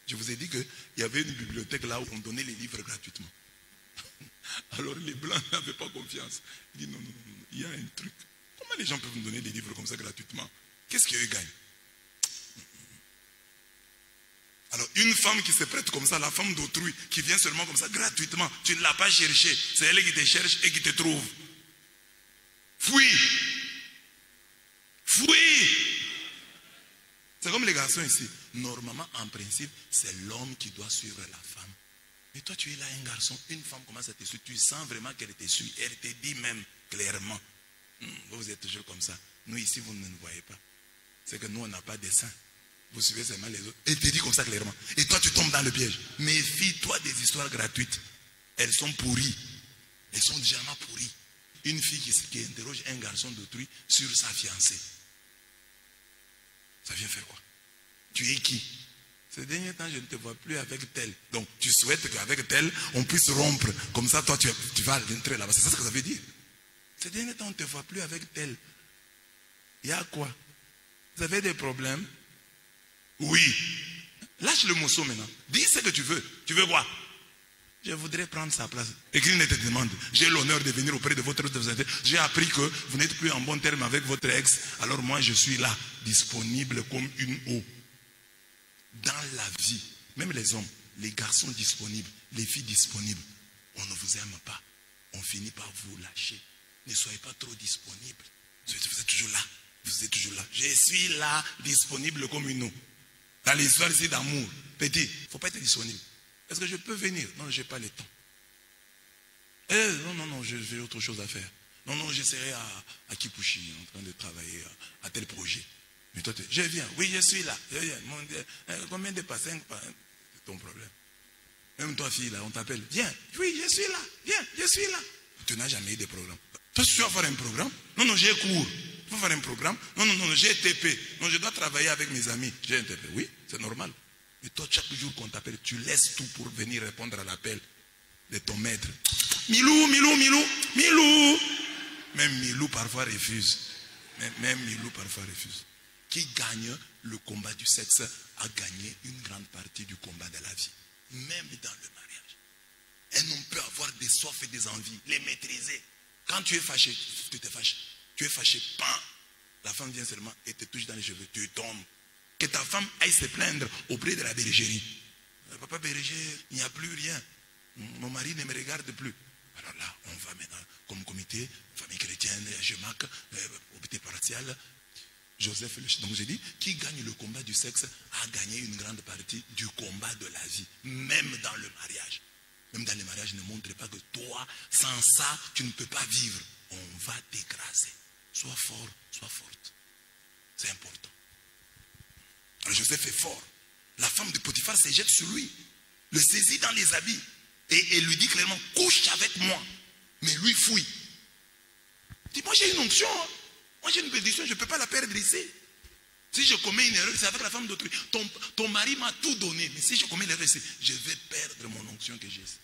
Je vous ai dit qu'il y avait une bibliothèque là où on donnait les livres gratuitement. Alors les blancs n'avaient pas confiance. Ils disent non, il y a un truc. Comment les gens peuvent nous donner des livres comme ça gratuitement? Qu'est-ce qu'eux gagnent? Alors une femme qui se prête comme ça, la femme d'autrui, qui vient seulement comme ça gratuitement, tu ne l'as pas cherché. C'est elle qui te cherche et qui te trouve. Fuis. Fuis. C'est comme les garçons ici. Normalement, en principe, c'est l'homme qui doit suivre la femme. Mais toi, tu es là, un garçon, une femme commence à te suivre. Tu sens vraiment qu'elle te suit. Elle te dit même clairement. Vous êtes toujours comme ça. Nous, ici, vous ne nous voyez pas. C'est que nous, on n'a pas de seins. Vous suivez seulement les autres. Elle te dit comme ça clairement. Et toi, tu tombes dans le piège. Méfie-toi des histoires gratuites. Elles sont pourries. Elles sont généralement pourries. Une fille qui interroge un garçon d'autrui sur sa fiancée. Ça vient faire quoi? Tu es qui? Ces derniers temps, je ne te vois plus avec tel. Donc, tu souhaites qu'avec tel, on puisse rompre. Comme ça, toi, tu vas rentrer là-bas. C'est ça ce que ça veut dire. Ces derniers temps, on ne te voit plus avec tel. Il y a quoi? Vous avez des problèmes? Oui. Lâche le morceau maintenant. Dis ce que tu veux. Tu veux quoi? Je voudrais prendre sa place. Et qu'il ne te demande. J'ai l'honneur de venir auprès de votre représentateur. J'ai appris que vous n'êtes plus en bon terme avec votre ex. Alors moi, je suis là, disponible comme une eau. Dans la vie, même les hommes, les garçons disponibles, les filles disponibles, on ne vous aime pas. On finit par vous lâcher. Ne soyez pas trop disponibles. Vous êtes toujours là. Vous êtes toujours là. Je suis là, disponible comme une eau. Dans l'histoire ici d'amour, petit, il ne faut pas être disponible. Est-ce que je peux venir? Non, je n'ai pas le temps. Non, j'ai autre chose à faire. Non, je serai à Kipushi en train de travailler à tel projet. Mais toi, je viens. Oui, je suis là. Je viens. Mon Dieu, combien de pas? 5 pas? C'est ton problème. Même toi, fille, là, on t'appelle. Viens. Oui, je suis là. Viens, je suis là. Tu n'as jamais eu de programme. Toi, tu vas faire un programme? Non, j'ai cours. Tu vas faire un programme? Non, j'ai TP. Non, je dois travailler avec mes amis. J'ai un TP. Oui, c'est normal. Mais toi, chaque jour qu'on t'appelle, tu laisses tout pour venir répondre à l'appel de ton maître. Milou. Même Milou parfois refuse. Qui gagne le combat du sexe a gagné une grande partie du combat de la vie. Même dans le mariage. Un homme peut avoir des soifs et des envies, les maîtriser. Quand tu es fâché, tu te fâches. Tu es fâché, pan. La femme vient seulement et te touche dans les cheveux, tu tombes. Que ta femme aille se plaindre auprès de la bergerie. Papa berger, il n'y a plus rien. Mon mari ne me regarde plus. Alors là, on va maintenant, comme comité, famille chrétienne, GEMAC, comité partial, Joseph le... Donc j'ai dit, qui gagne le combat du sexe a gagné une grande partie du combat de la vie, même dans le mariage. Même dans le mariage, ne montre pas que toi, sans ça, tu ne peux pas vivre. On va t'écraser. Sois fort, sois forte. C'est important. Alors Joseph est fort. La femme de Potiphar se jette sur lui, le saisit dans les habits et lui dit clairement, couche avec moi. Mais lui fouille. Il dit, moi j'ai une onction, hein. Moi j'ai une bénédiction, je ne peux pas la perdre ici. Si je commets une erreur, c'est avec la femme d'autrui. Ton mari m'a tout donné, mais si je commets l'erreur ici, je vais perdre mon onction que j'ai ici.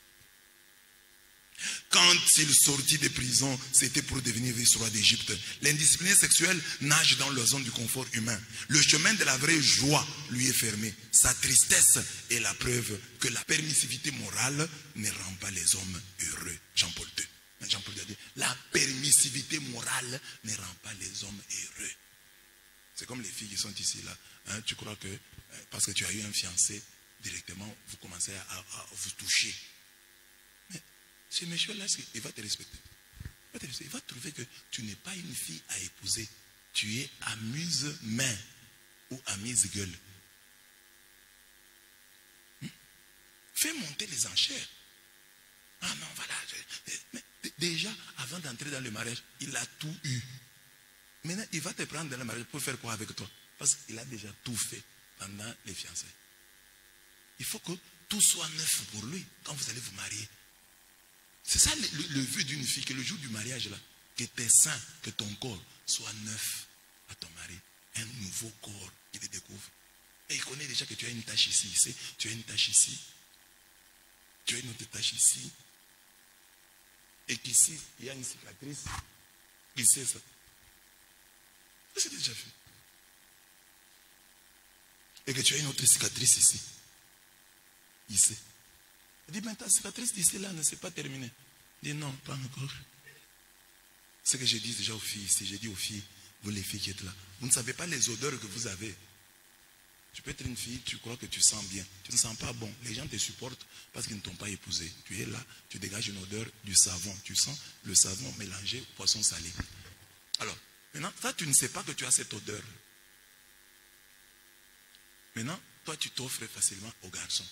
Quand il sortit de prison, c'était pour devenir vice-roi d'Égypte. L'indiscipline sexuelle nage dans la zone du confort humain. Le chemin de la vraie joie lui est fermé. Sa tristesse est la preuve que la permissivité morale ne rend pas les hommes heureux. Jean-Paul II. Jean-Paul II a dit, la permissivité morale ne rend pas les hommes heureux. C'est comme les filles qui sont ici là. Hein, tu crois que parce que tu as eu un fiancé, directement vous commencez à vous toucher. Mais ce monsieur-là, il va te respecter. Il va trouver que tu n'es pas une fille à épouser. Tu es amuse-main ou amuse-gueule. Fais monter les enchères. Ah non, voilà. Mais déjà, avant d'entrer dans le mariage, il a tout eu. Maintenant, il va te prendre dans le mariage pour faire quoi avec toi? Parce qu'il a déjà tout fait pendant les fiançailles. Il faut que tout soit neuf pour lui quand vous allez vous marier. C'est ça le vœu d'une fille, que le jour du mariage, là, que tes seins, que ton corps soit neuf à ton mari. Un nouveau corps qu'il découvre. Et il connaît déjà que tu as une tache ici, tu as une tache ici. Tu as une autre tache ici. Et qu'ici, il y a une cicatrice. Il sait ça. C'est déjà fait. Et que tu as une autre cicatrice ici. Il sait. Il dit, mais ta cicatrice d'ici là ne s'est pas terminée. Il dit, non, pas encore. Ce que j'ai dit déjà aux filles ici, j'ai dit aux filles, vous les filles qui êtes là, vous ne savez pas les odeurs que vous avez. Tu peux être une fille, tu crois que tu sens bien. Tu ne sens pas bon. Les gens te supportent parce qu'ils ne t'ont pas épousé. Tu es là, tu dégages une odeur du savon. Tu sens le savon mélangé au poisson salé. Alors, maintenant, toi, tu ne sais pas que tu as cette odeur. Maintenant, toi, tu t'offres facilement au garçon.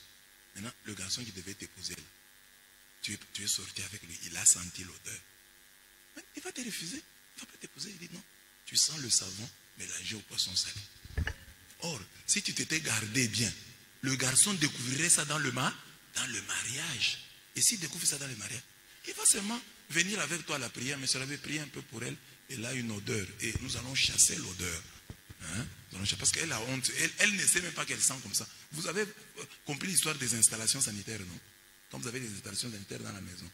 Maintenant, le garçon qui devait t'épouser, tu es sorti avec lui, il a senti l'odeur. Mais il va te refuser. Il ne va pas t'épouser. Il dit non. Tu sens le savon mélangé au poisson salé. Or, si tu t'étais gardé bien, le garçon découvrirait ça dans le mariage. Et s'il découvre ça dans le mariage, il va seulement venir avec toi à la prière, mais ça avait prié un peu pour elle, elle a une odeur. Et nous allons chasser l'odeur. Hein? Parce qu'elle a honte. Elle ne sait même pas qu'elle sent comme ça. Vous avez compris l'histoire des installations sanitaires, non? Quand vous avez des installations sanitaires dans la maison,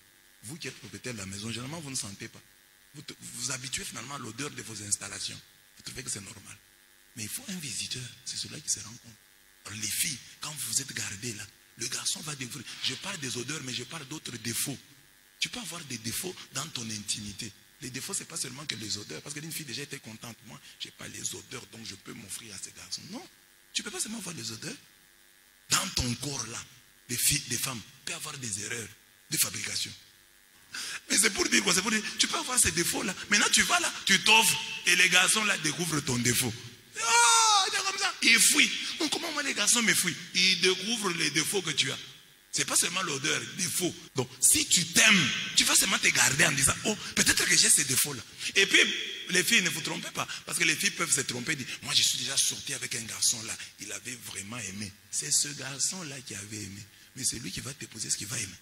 vous qui êtes propriétaire de la maison, généralement vous ne sentez pas. Vous vous habituez finalement à l'odeur de vos installations. Vous trouvez que c'est normal. Mais il faut un visiteur, c'est celui qui se rend compte. Alors les filles, quand vous êtes gardées là, le garçon va découvrir. Je parle des odeurs, mais je parle d'autres défauts. Tu peux avoir des défauts dans ton intimité. Les défauts, ce n'est pas seulement que les odeurs. Parce qu'une fille déjà était contente. Moi, je n'ai pas les odeurs, donc je peux m'offrir à ces garçons. Non, tu ne peux pas seulement avoir les odeurs. Dans ton corps là, des filles, des femmes, peuvent avoir des erreurs de fabrication. Mais c'est pour dire quoi? C'est pour dire, tu peux avoir ces défauts-là. Maintenant, tu vas là, tu t'offres, et les garçons là découvrent ton défaut. Ah, il est comme ça. Ils fouillent. Donc, comment moi les garçons me fouillent? Ils découvrent les défauts que tu as. C'est pas seulement l'odeur, défaut. Donc, si tu t'aimes, tu vas seulement te garder en disant, oh, peut-être que j'ai ces défauts-là. Et puis, les filles, ne vous trompez pas. Parce que les filles peuvent se tromper et dire, moi, je suis déjà sorti avec un garçon là. Il avait vraiment aimé. C'est ce garçon-là qui avait aimé. Mais c'est lui qui va t'épouser ce qu'il va aimer.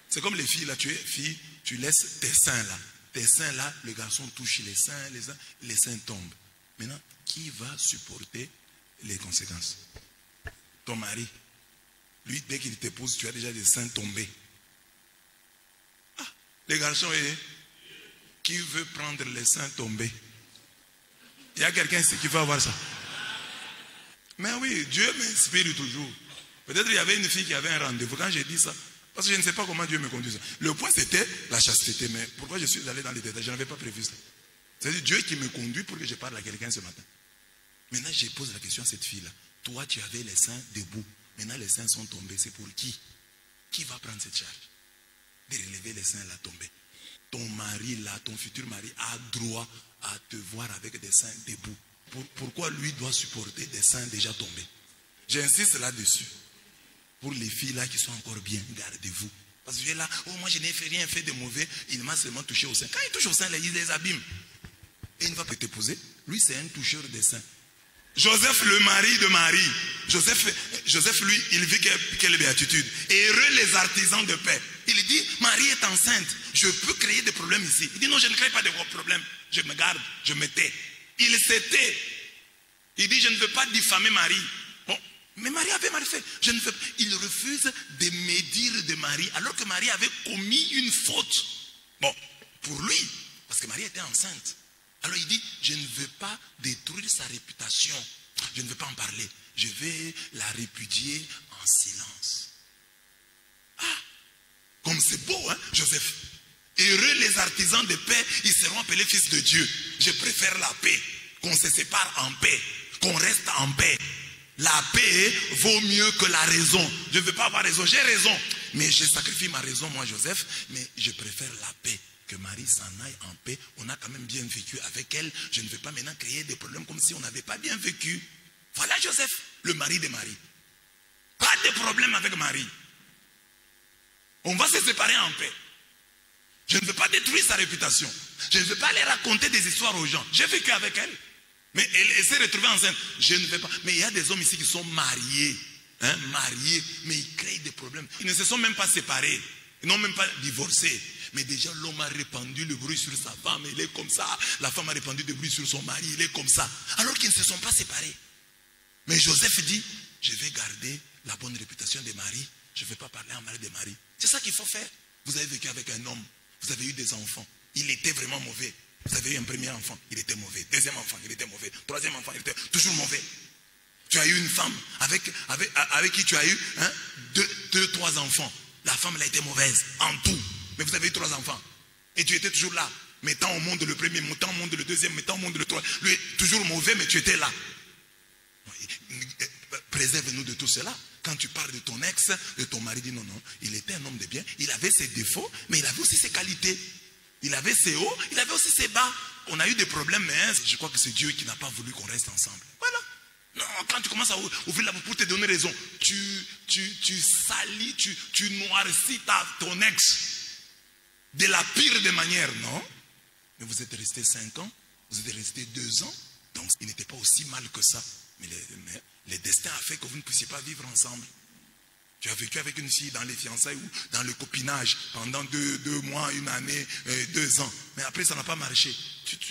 C'est comme les filles là, tu es fille, tu laisses tes seins là. Tes seins là, le garçon touche les seins tombent. Maintenant, qui va supporter les conséquences? Ton mari. Lui, dès qu'il t'épouse, tu as déjà des seins tombés. Ah, les garçons, qui veut prendre les seins tombés? Il y a quelqu'un ici qui veut avoir ça. Mais oui, Dieu m'inspire toujours. Peut-être il y avait une fille qui avait un rendez-vous. Quand j'ai dit ça, parce que je ne sais pas comment Dieu me conduit. Le point c'était la chasteté. Mais pourquoi je suis allé dans les détails? Je n'avais pas prévu ça. C'est Dieu qui me conduit pour que je parle à quelqu'un ce matin. Maintenant, je pose la question à cette fille-là. Toi, tu avais les seins debout. Maintenant, les seins sont tombés. C'est pour qui? Qui va prendre cette charge de relever les seins là tombés? Ton mari là, ton futur mari a droit à te voir avec des seins debout. Pourquoi lui doit supporter des seins déjà tombés? J'insiste là-dessus. Pour les filles là qui sont encore bien, gardez-vous. Parce que là, oh moi je n'ai rien fait de mauvais, il m'a seulement touché au sein. Quand il touche au sein, là, il les abîme. Et il ne va pas t'épouser. Lui, c'est un toucheur de seins. Joseph, le mari de Marie. Joseph, lui, il vit quelle béatitude. Et heureux les artisans de paix. Il dit, Marie est enceinte. Je peux créer des problèmes ici. Il dit, non, je ne crée pas de problèmes. Je me garde, je me tais. Il se tait. Il dit, je ne veux pas diffamer Marie. Bon, mais Marie avait mal fait. Il refuse de médire de Marie, alors que Marie avait commis une faute. Bon, pour lui, parce que Marie était enceinte. Alors il dit, je ne veux pas détruire sa réputation. Je ne veux pas en parler. Je vais la répudier en silence. Ah, comme c'est beau, hein, Joseph. Heureux les artisans de paix, ils seront appelés fils de Dieu. Je préfère la paix, qu'on se sépare en paix, qu'on reste en paix. La paix vaut mieux que la raison. Je ne veux pas avoir raison, j'ai raison. Mais je sacrifie ma raison, moi Joseph, mais je préfère la paix. Que Marie s'en aille en paix. On a quand même bien vécu avec elle. Je ne veux pas maintenant créer des problèmes comme si on n'avait pas bien vécu. Voilà Joseph, le mari de Marie. Pas de problème avec Marie. On va se séparer en paix. Je ne veux pas détruire sa réputation. Je ne veux pas aller raconter des histoires aux gens. J'ai vécu avec elle. Mais elle s'est retrouvée enceinte. Je ne veux pas. Mais il y a des hommes ici qui sont mariés. Hein, mariés. Mais ils créent des problèmes. Ils ne se sont même pas séparés. Ils n'ont même pas divorcé. Mais déjà l'homme a répandu le bruit sur sa femme. Il est comme ça. La femme a répandu le bruit sur son mari. Il est comme ça. Alors qu'ils ne se sont pas séparés. Mais Joseph dit, je vais garder la bonne réputation de Marie. Je ne vais pas parler en mal de Marie. C'est ça qu'il faut faire. Vous avez vécu avec un homme. Vous avez eu des enfants. Il était vraiment mauvais. Vous avez eu un premier enfant. Il était mauvais. Deuxième enfant. Il était mauvais. Troisième enfant. Il était toujours mauvais. Tu as eu une femme avec qui tu as eu deux, trois enfants. La femme, elle a été mauvaise en tout. Mais vous avez eu 3 enfants. Et tu étais toujours là. Mettant au monde le premier, mettant au monde le deuxième, mettant au monde le troisième. Lui, toujours mauvais, mais tu étais là. Préserve-nous de tout cela. Quand tu parles de ton ex, de ton mari, dis non, non. Il était un homme de bien. Il avait ses défauts, mais il avait aussi ses qualités. Il avait ses hauts, il avait aussi ses bas. On a eu des problèmes, mais je crois que c'est Dieu qui n'a pas voulu qu'on reste ensemble. Voilà. Non, quand tu commences à ouvrir la bouche pour te donner raison, tu salis, tu noircis ton ex. De la pire des manières, non? Mais vous êtes resté 5 ans, vous êtes resté 2 ans, donc il n'était pas aussi mal que ça. Mais le destin a fait que vous ne puissiez pas vivre ensemble. Tu as vécu avec une fille dans les fiançailles ou dans le copinage pendant 2 mois, 1 année, 2 ans. Mais après, ça n'a pas marché.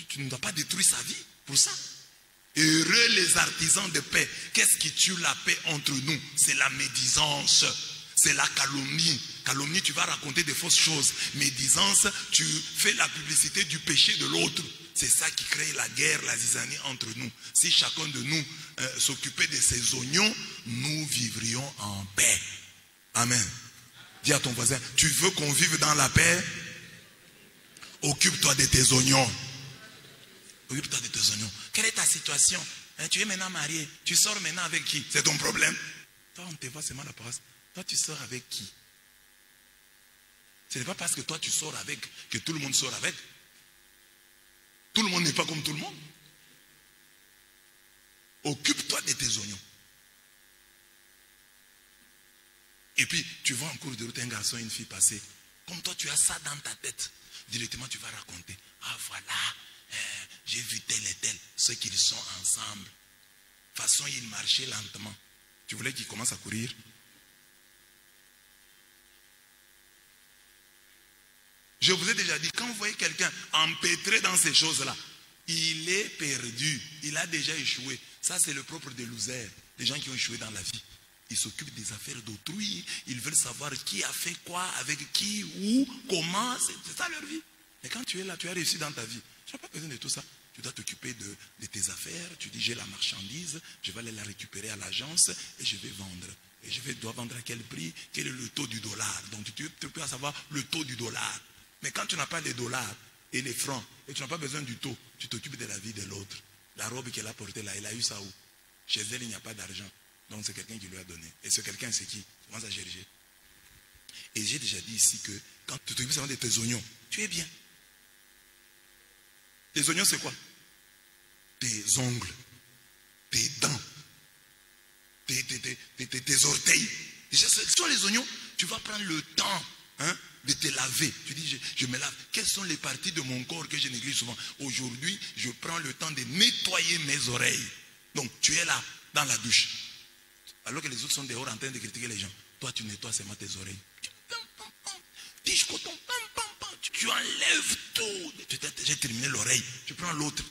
Tu ne dois pas détruire sa vie pour ça. Heureux les artisans de paix. Qu'est-ce qui tue la paix entre nous? C'est la médisance. C'est la calomnie. Calomnie, tu vas raconter des fausses choses. Médisance, tu fais la publicité du péché de l'autre. C'est ça qui crée la guerre, la zizanie entre nous. Si chacun de nous s'occupait de ses oignons, nous vivrions en paix. Amen. Dis à ton voisin, tu veux qu'on vive dans la paix? Occupe-toi de tes oignons. Occupe-toi de tes oignons. Quelle est ta situation? Tu es maintenant marié. Tu sors maintenant avec qui? C'est ton problème. Toi, on te voit seulement la parole. Toi, tu sors avec qui? Ce n'est pas parce que toi, tu sors avec que tout le monde sort avec. Tout le monde n'est pas comme tout le monde. Occupe-toi de tes oignons. Et puis, tu vois en cours de route un garçon et une fille passer. Comme toi, tu as ça dans ta tête. Directement, tu vas raconter. Ah, voilà, j'ai vu tel et tel, ceux qu'ils sont ensemble. De toute façon, ils marchaient lentement. Tu voulais qu'ils commencent à courir? Je vous ai déjà dit, quand vous voyez quelqu'un empêtré dans ces choses-là, il est perdu. Il a déjà échoué. Ça, c'est le propre des losers. Des gens qui ont échoué dans la vie. Ils s'occupent des affaires d'autrui. Ils veulent savoir qui a fait quoi, avec qui, où, comment. C'est ça leur vie. Mais quand tu es là, tu as réussi dans ta vie. Tu n'as pas besoin de tout ça. Tu dois t'occuper de tes affaires. Tu dis, j'ai la marchandise, je vais aller la récupérer à l'agence et je vais vendre. Et dois vendre à quel prix? Quel est le taux du dollar? Donc tu peux savoir le taux du dollar. Mais quand tu n'as pas les dollars et les francs, et tu n'as pas besoin du taux, tu t'occupes de la vie de l'autre. La robe qu'elle a portée là, elle a eu ça où? Chez elle, il n'y a pas d'argent. Donc c'est quelqu'un qui lui a donné. Et ce quelqu'un, c'est qui? Tu commences à chercher. Et j'ai déjà dit ici que quand tu t'occupes seulement de tes oignons, tu es bien. Tes oignons, c'est quoi? Tes ongles, tes dents, tes orteils. Déjà, sur les oignons, tu vas prendre le temps de te laver. Tu dis, je me lave. Quelles sont les parties de mon corps que je néglige souvent? Aujourd'hui, je prends le temps de nettoyer mes oreilles. Donc, tu es là, dans la douche. Alors que les autres sont dehors en train de critiquer les gens. Toi, tu nettoies seulement tes oreilles. Tige coton, tu enlèves tout. J'ai terminé l'oreille. Tu prends l'autre.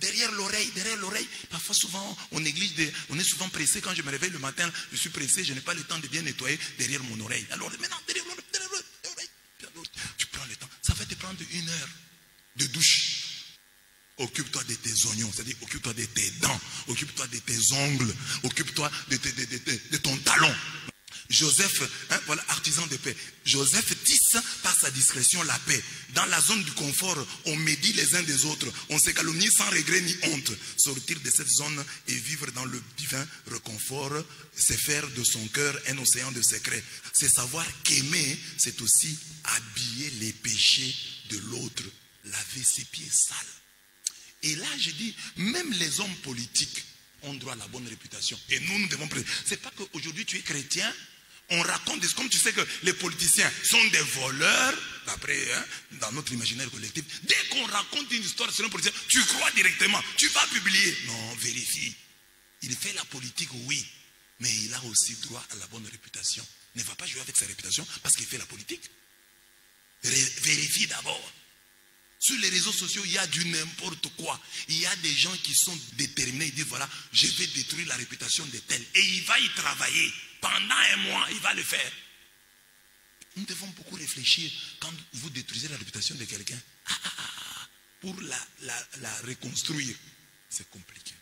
Derrière l'oreille. Parfois, souvent, on néglige. On est souvent pressé. Quand je me réveille le matin, je suis pressé. Je n'ai pas le temps de bien nettoyer derrière mon oreille. Alors, maintenant, derrière l'oreille. Tu prends le temps. Ça va te prendre 1 heure de douche. Occupe-toi de tes oignons, c'est-à-dire occupe-toi de tes dents, occupe-toi de tes ongles, occupe-toi de ton talon. Joseph, voilà, artisan de paix. Joseph tisse par sa discrétion la paix. Dans la zone du confort, on médit les uns des autres. On se calomnie sans regret ni honte. Sortir de cette zone et vivre dans le divin réconfort, c'est faire de son cœur un océan de secrets. C'est savoir qu'aimer, c'est aussi habiller les péchés de l'autre, laver ses pieds sales. Et là, je dis, même les hommes politiques ont droit à la bonne réputation. Et nous devons... C'est pas qu'aujourd'hui tu es chrétien, on raconte, comme tu sais que les politiciens sont des voleurs, après, dans notre imaginaire collectif, dès qu'on raconte une histoire sur un politicien, tu crois directement, tu vas publier. Non, vérifie. Il fait la politique, oui, mais il a aussi droit à la bonne réputation. Ne va pas jouer avec sa réputation parce qu'il fait la politique. Vérifie d'abord. Sur les réseaux sociaux, il y a du n'importe quoi. Il y a des gens qui sont déterminés. Ils disent, voilà, je vais détruire la réputation de tel. Et il va y travailler. Pendant 1 mois, il va le faire. Nous devons beaucoup réfléchir quand vous détruisez la réputation de quelqu'un. Pour la reconstruire, c'est compliqué.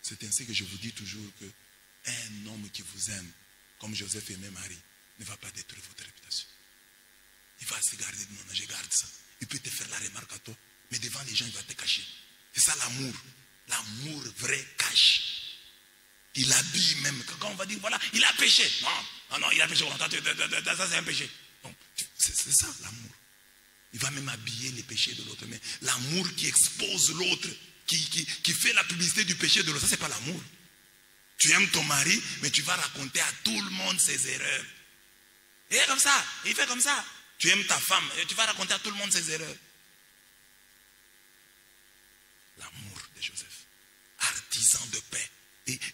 C'est ainsi que je vous dis toujours qu'un homme qui vous aime, comme Joseph aimait Marie, ne va pas détruire votre réputation. Il va se garder de non, je garde ça. Il peut te faire la remarque à toi, mais devant les gens, il va te cacher. C'est ça l'amour. L'amour vrai cache. Il habille même. Quand on va dire, voilà, il a péché. Non, il a péché. Ça, c'est un péché. C'est ça l'amour. Il va même habiller les péchés de l'autre. Mais l'amour qui expose l'autre, qui fait la publicité du péché de l'autre, ça, c'est pas l'amour. Tu aimes ton mari, mais tu vas raconter à tout le monde ses erreurs. Il est comme ça, il fait comme ça. Tu aimes ta femme, et tu vas raconter à tout le monde ses erreurs. L'amour de Joseph. Artisan de paix.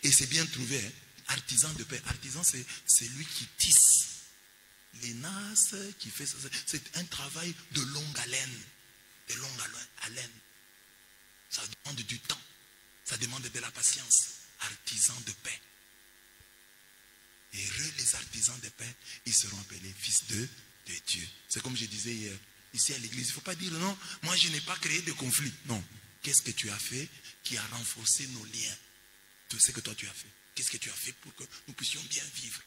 Et c'est bien trouvé, hein? Artisan de paix. Artisan, c'est lui qui tisse les nasses, qui fait ça. C'est un travail de longue haleine. De longue haleine. Ça demande du temps. Ça demande de la patience. Artisan de paix. Heureux les artisans de paix, ils seront appelés fils de Dieu. C'est comme je disais hier, ici à l'église, il ne faut pas dire non, moi je n'ai pas créé de conflit. Non. Qu'est-ce que tu as fait qui a renforcé nos liens? Tout ce que toi tu as fait. Qu'est-ce que tu as fait pour que nous puissions bien vivre?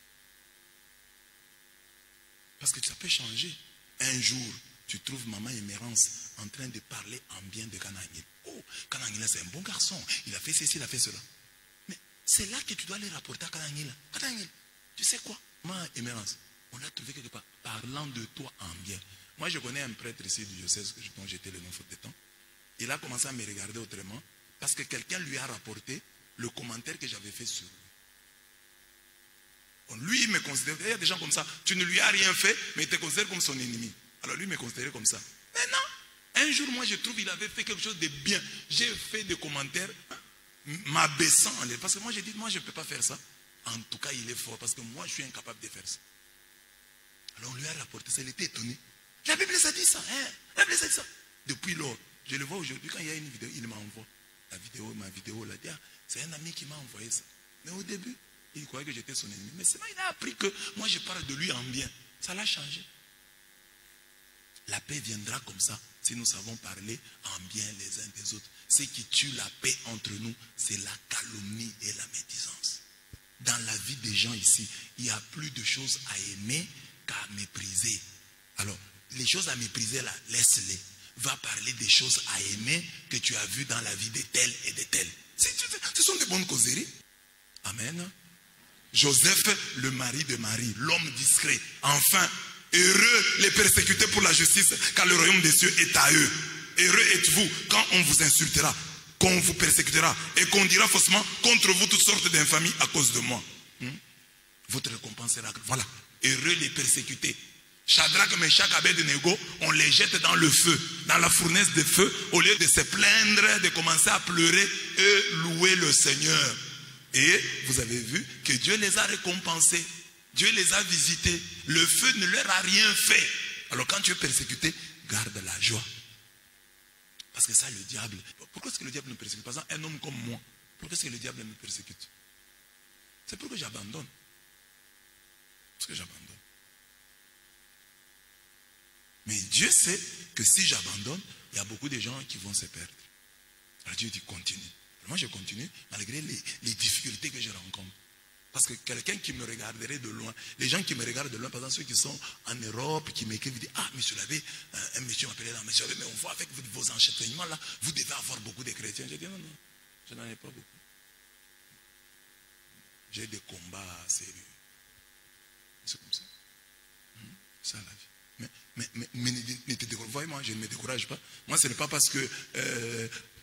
Parce que ça peut changer. Un jour, tu trouves maman Émérance en train de parler en bien de Kanangil. Oh, Kanangil, c'est un bon garçon. Il a fait ceci, il a fait cela. Mais c'est là que tu dois les rapporter à Kanangil. Kanangil, tu sais quoi? Maman Émérance, on l'a trouvé quelque part, parlant de toi en bien. Moi, je connais un prêtre ici du diocèse dont j'étais le nom faute de temps. Il a commencé à me regarder autrement parce que quelqu'un lui a rapporté le commentaire que j'avais fait sur lui. Bon, lui, il me considère, il y a des gens comme ça, tu ne lui as rien fait, mais il te considère comme son ennemi. Alors lui, il me considérait comme ça. Maintenant, un jour, moi, je trouve qu'il avait fait quelque chose de bien. J'ai fait des commentaires m'abaissant. Parce que moi, j'ai dit, moi, je ne peux pas faire ça. En tout cas, il est fort, parce que moi, je suis incapable de faire ça. Alors, on lui a rapporté ça, il était étonné. La Bible, ça dit ça, hein? La Bible, ça dit ça. Depuis lors, je le vois aujourd'hui, quand il y a une vidéo, il m'envoie. Ma vidéo, là, dit, ah, c'est un ami qui m'a envoyé ça. Mais au début, il croyait que j'étais son ennemi. Mais c'est moi, il a appris que moi, je parle de lui en bien. Ça l'a changé. La paix viendra comme ça, si nous savons parler en bien les uns des autres. Ce qui tue la paix entre nous, c'est la calomnie et la médisance. Dans la vie des gens ici, il y a plus de choses à aimer qu'à mépriser. Alors, les choses à mépriser là, laisse-les. Va parler des choses à aimer que tu as vues dans la vie de tel et de tel. Ce sont des bonnes causeries. Amen. Joseph, le mari de Marie, l'homme discret. Enfin, heureux les persécutés pour la justice, car le royaume des cieux est à eux. Heureux êtes-vous quand on vous insultera, qu'on vous persécutera et qu'on dira faussement contre vous toutes sortes d'infamies à cause de moi. Votre récompense sera... Voilà. Heureux les persécutés. Shadrach, Meshach, Abednego, on les jette dans le feu, dans la fournaise de feu, au lieu de se plaindre, de commencer à pleurer et louer le Seigneur. Et vous avez vu que Dieu les a récompensés. Dieu les a visités. Le feu ne leur a rien fait. Alors quand tu es persécuté, garde la joie. Parce que ça, le diable... Pourquoi est-ce que le diable me persécute? Par exemple, un homme comme moi, pourquoi est-ce que le diable me persécute? C'est pour que j'abandonne. Parce que j'abandonne. Mais Dieu sait que si j'abandonne, il y a beaucoup de gens qui vont se perdre. Alors Dieu dit continue. Moi je continue malgré les difficultés que je rencontre. Parce que quelqu'un qui me regarderait de loin, les gens qui me regardent de loin, par exemple ceux qui sont en Europe, qui m'écrivent, disent, ah monsieur l'abbé, un monsieur m'appelait là, monsieur l'abbé, mais on voit avec vos enchaînements là, vous devez avoir beaucoup de chrétiens. J'ai dit non, non, je n'en ai pas beaucoup. J'ai des combats sérieux. C'est comme ça. C'est ça la vie. Mais ne te décourage. Voyez-moi, je ne me décourage pas. Moi, ce n'est pas parce que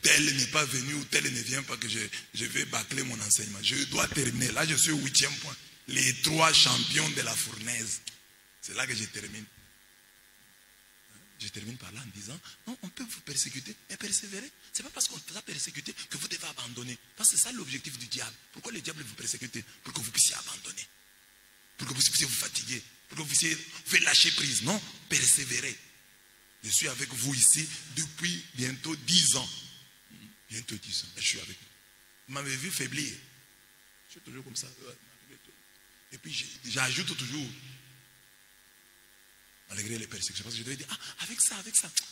tel n'est pas venu ou tel ne vient pas que je vais bâcler mon enseignement. Je dois terminer. Là, je suis au 8e point. Les 3 champions de la fournaise. C'est là que je termine. Je termine par là en disant, non, on peut vous persécuter et persévérer. Ce n'est pas parce qu'on vous a persécuté que vous devez abandonner. Parce que c'est ça l'objectif du diable. Pourquoi le diable vous persécute? Pour que vous puissiez abandonner. Pour que vous puissiez vous fatiguer. Pour que vous puissiez lâcher prise. Non, persévérer. Je suis avec vous ici depuis bientôt 10 ans. Bientôt 10 ans. Je suis avec vous. Vous m'avez vu faiblir. Je suis toujours comme ça. Et puis j'ajoute toujours. Malgré les persécutions. Parce que je devais dire, ah, avec ça,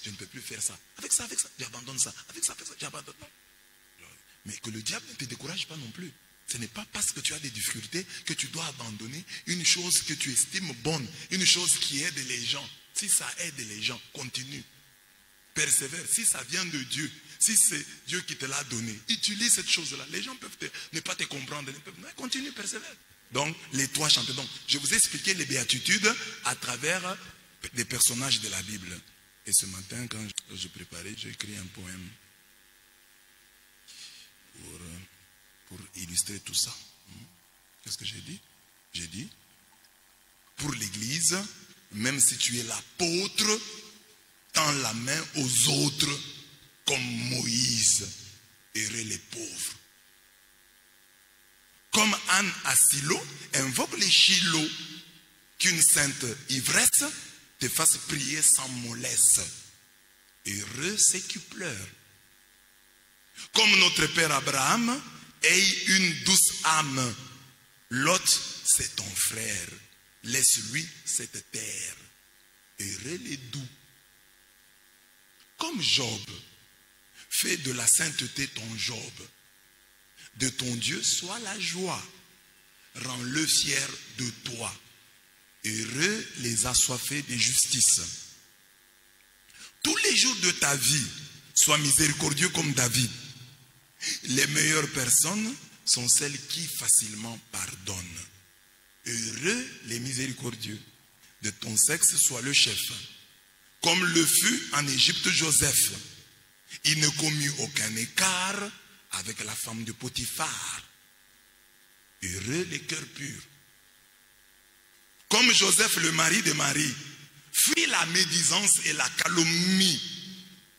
je ne peux plus faire ça. Avec ça, j'abandonne ça. Avec ça, j'abandonne. Mais que le diable ne te décourage pas non plus. Ce n'est pas parce que tu as des difficultés que tu dois abandonner une chose que tu estimes bonne, une chose qui aide les gens. Si ça aide les gens, continue. Persévère. Si ça vient de Dieu, si c'est Dieu qui te l'a donné, utilise cette chose-là. Les gens peuvent ne pas te comprendre. Mais continue, persévère. Donc, les 3 champions. Donc, je vous ai expliqué les béatitudes à travers des personnages de la Bible. Et ce matin, quand je préparais, j'ai écrit un poème pour illustrer tout ça. Qu'est-ce que j'ai dit? J'ai dit, pour l'Église, même si tu es l'apôtre, tends la main aux autres comme Moïse, heureux les pauvres. Comme Anne à Silo, invoque les Shiloh, qu'une sainte ivresse te fasse prier sans mollesse. Heureux ceux qui pleurent. Comme notre père Abraham, aie une douce âme. Lot, c'est ton frère. Laisse-lui cette terre. Heureux les doux. Comme Job, fais de la sainteté ton Job. De ton Dieu soit la joie. Rends-le fier de toi. Heureux les assoiffés de justice. Tous les jours de ta vie, sois miséricordieux comme David. Les meilleures personnes sont celles qui facilement pardonnent. Heureux les miséricordieux. De ton sexe sois le chef. Comme le fut en Égypte Joseph. Il ne commut aucun écart avec la femme de Potiphar. Heureux les cœurs purs. Comme Joseph, le mari de Marie, fuit la médisance et la calomnie.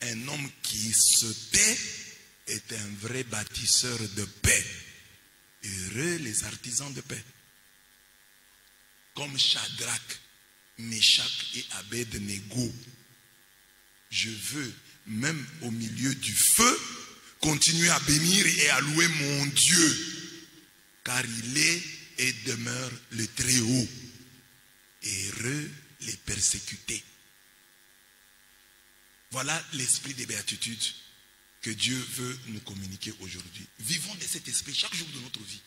Un homme qui se tait est un vrai bâtisseur de paix. Heureux les artisans de paix. Comme Shadrach, Meshach et Abed-Nego. Je veux, même au milieu du feu, continuer à bénir et à louer mon Dieu. Car il est et demeure le Très-Haut. Heureux les persécutés. Voilà l'esprit des béatitudes que Dieu veut nous communiquer aujourd'hui. Vivons de cet esprit chaque jour de notre vie.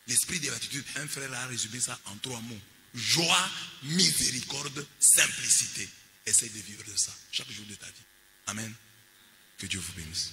L'esprit des béatitudes, un frère a résumé ça en 3 mots. Joie, miséricorde, simplicité. Essaye de vivre de ça chaque jour de ta vie. Amen. Que Dieu vous bénisse.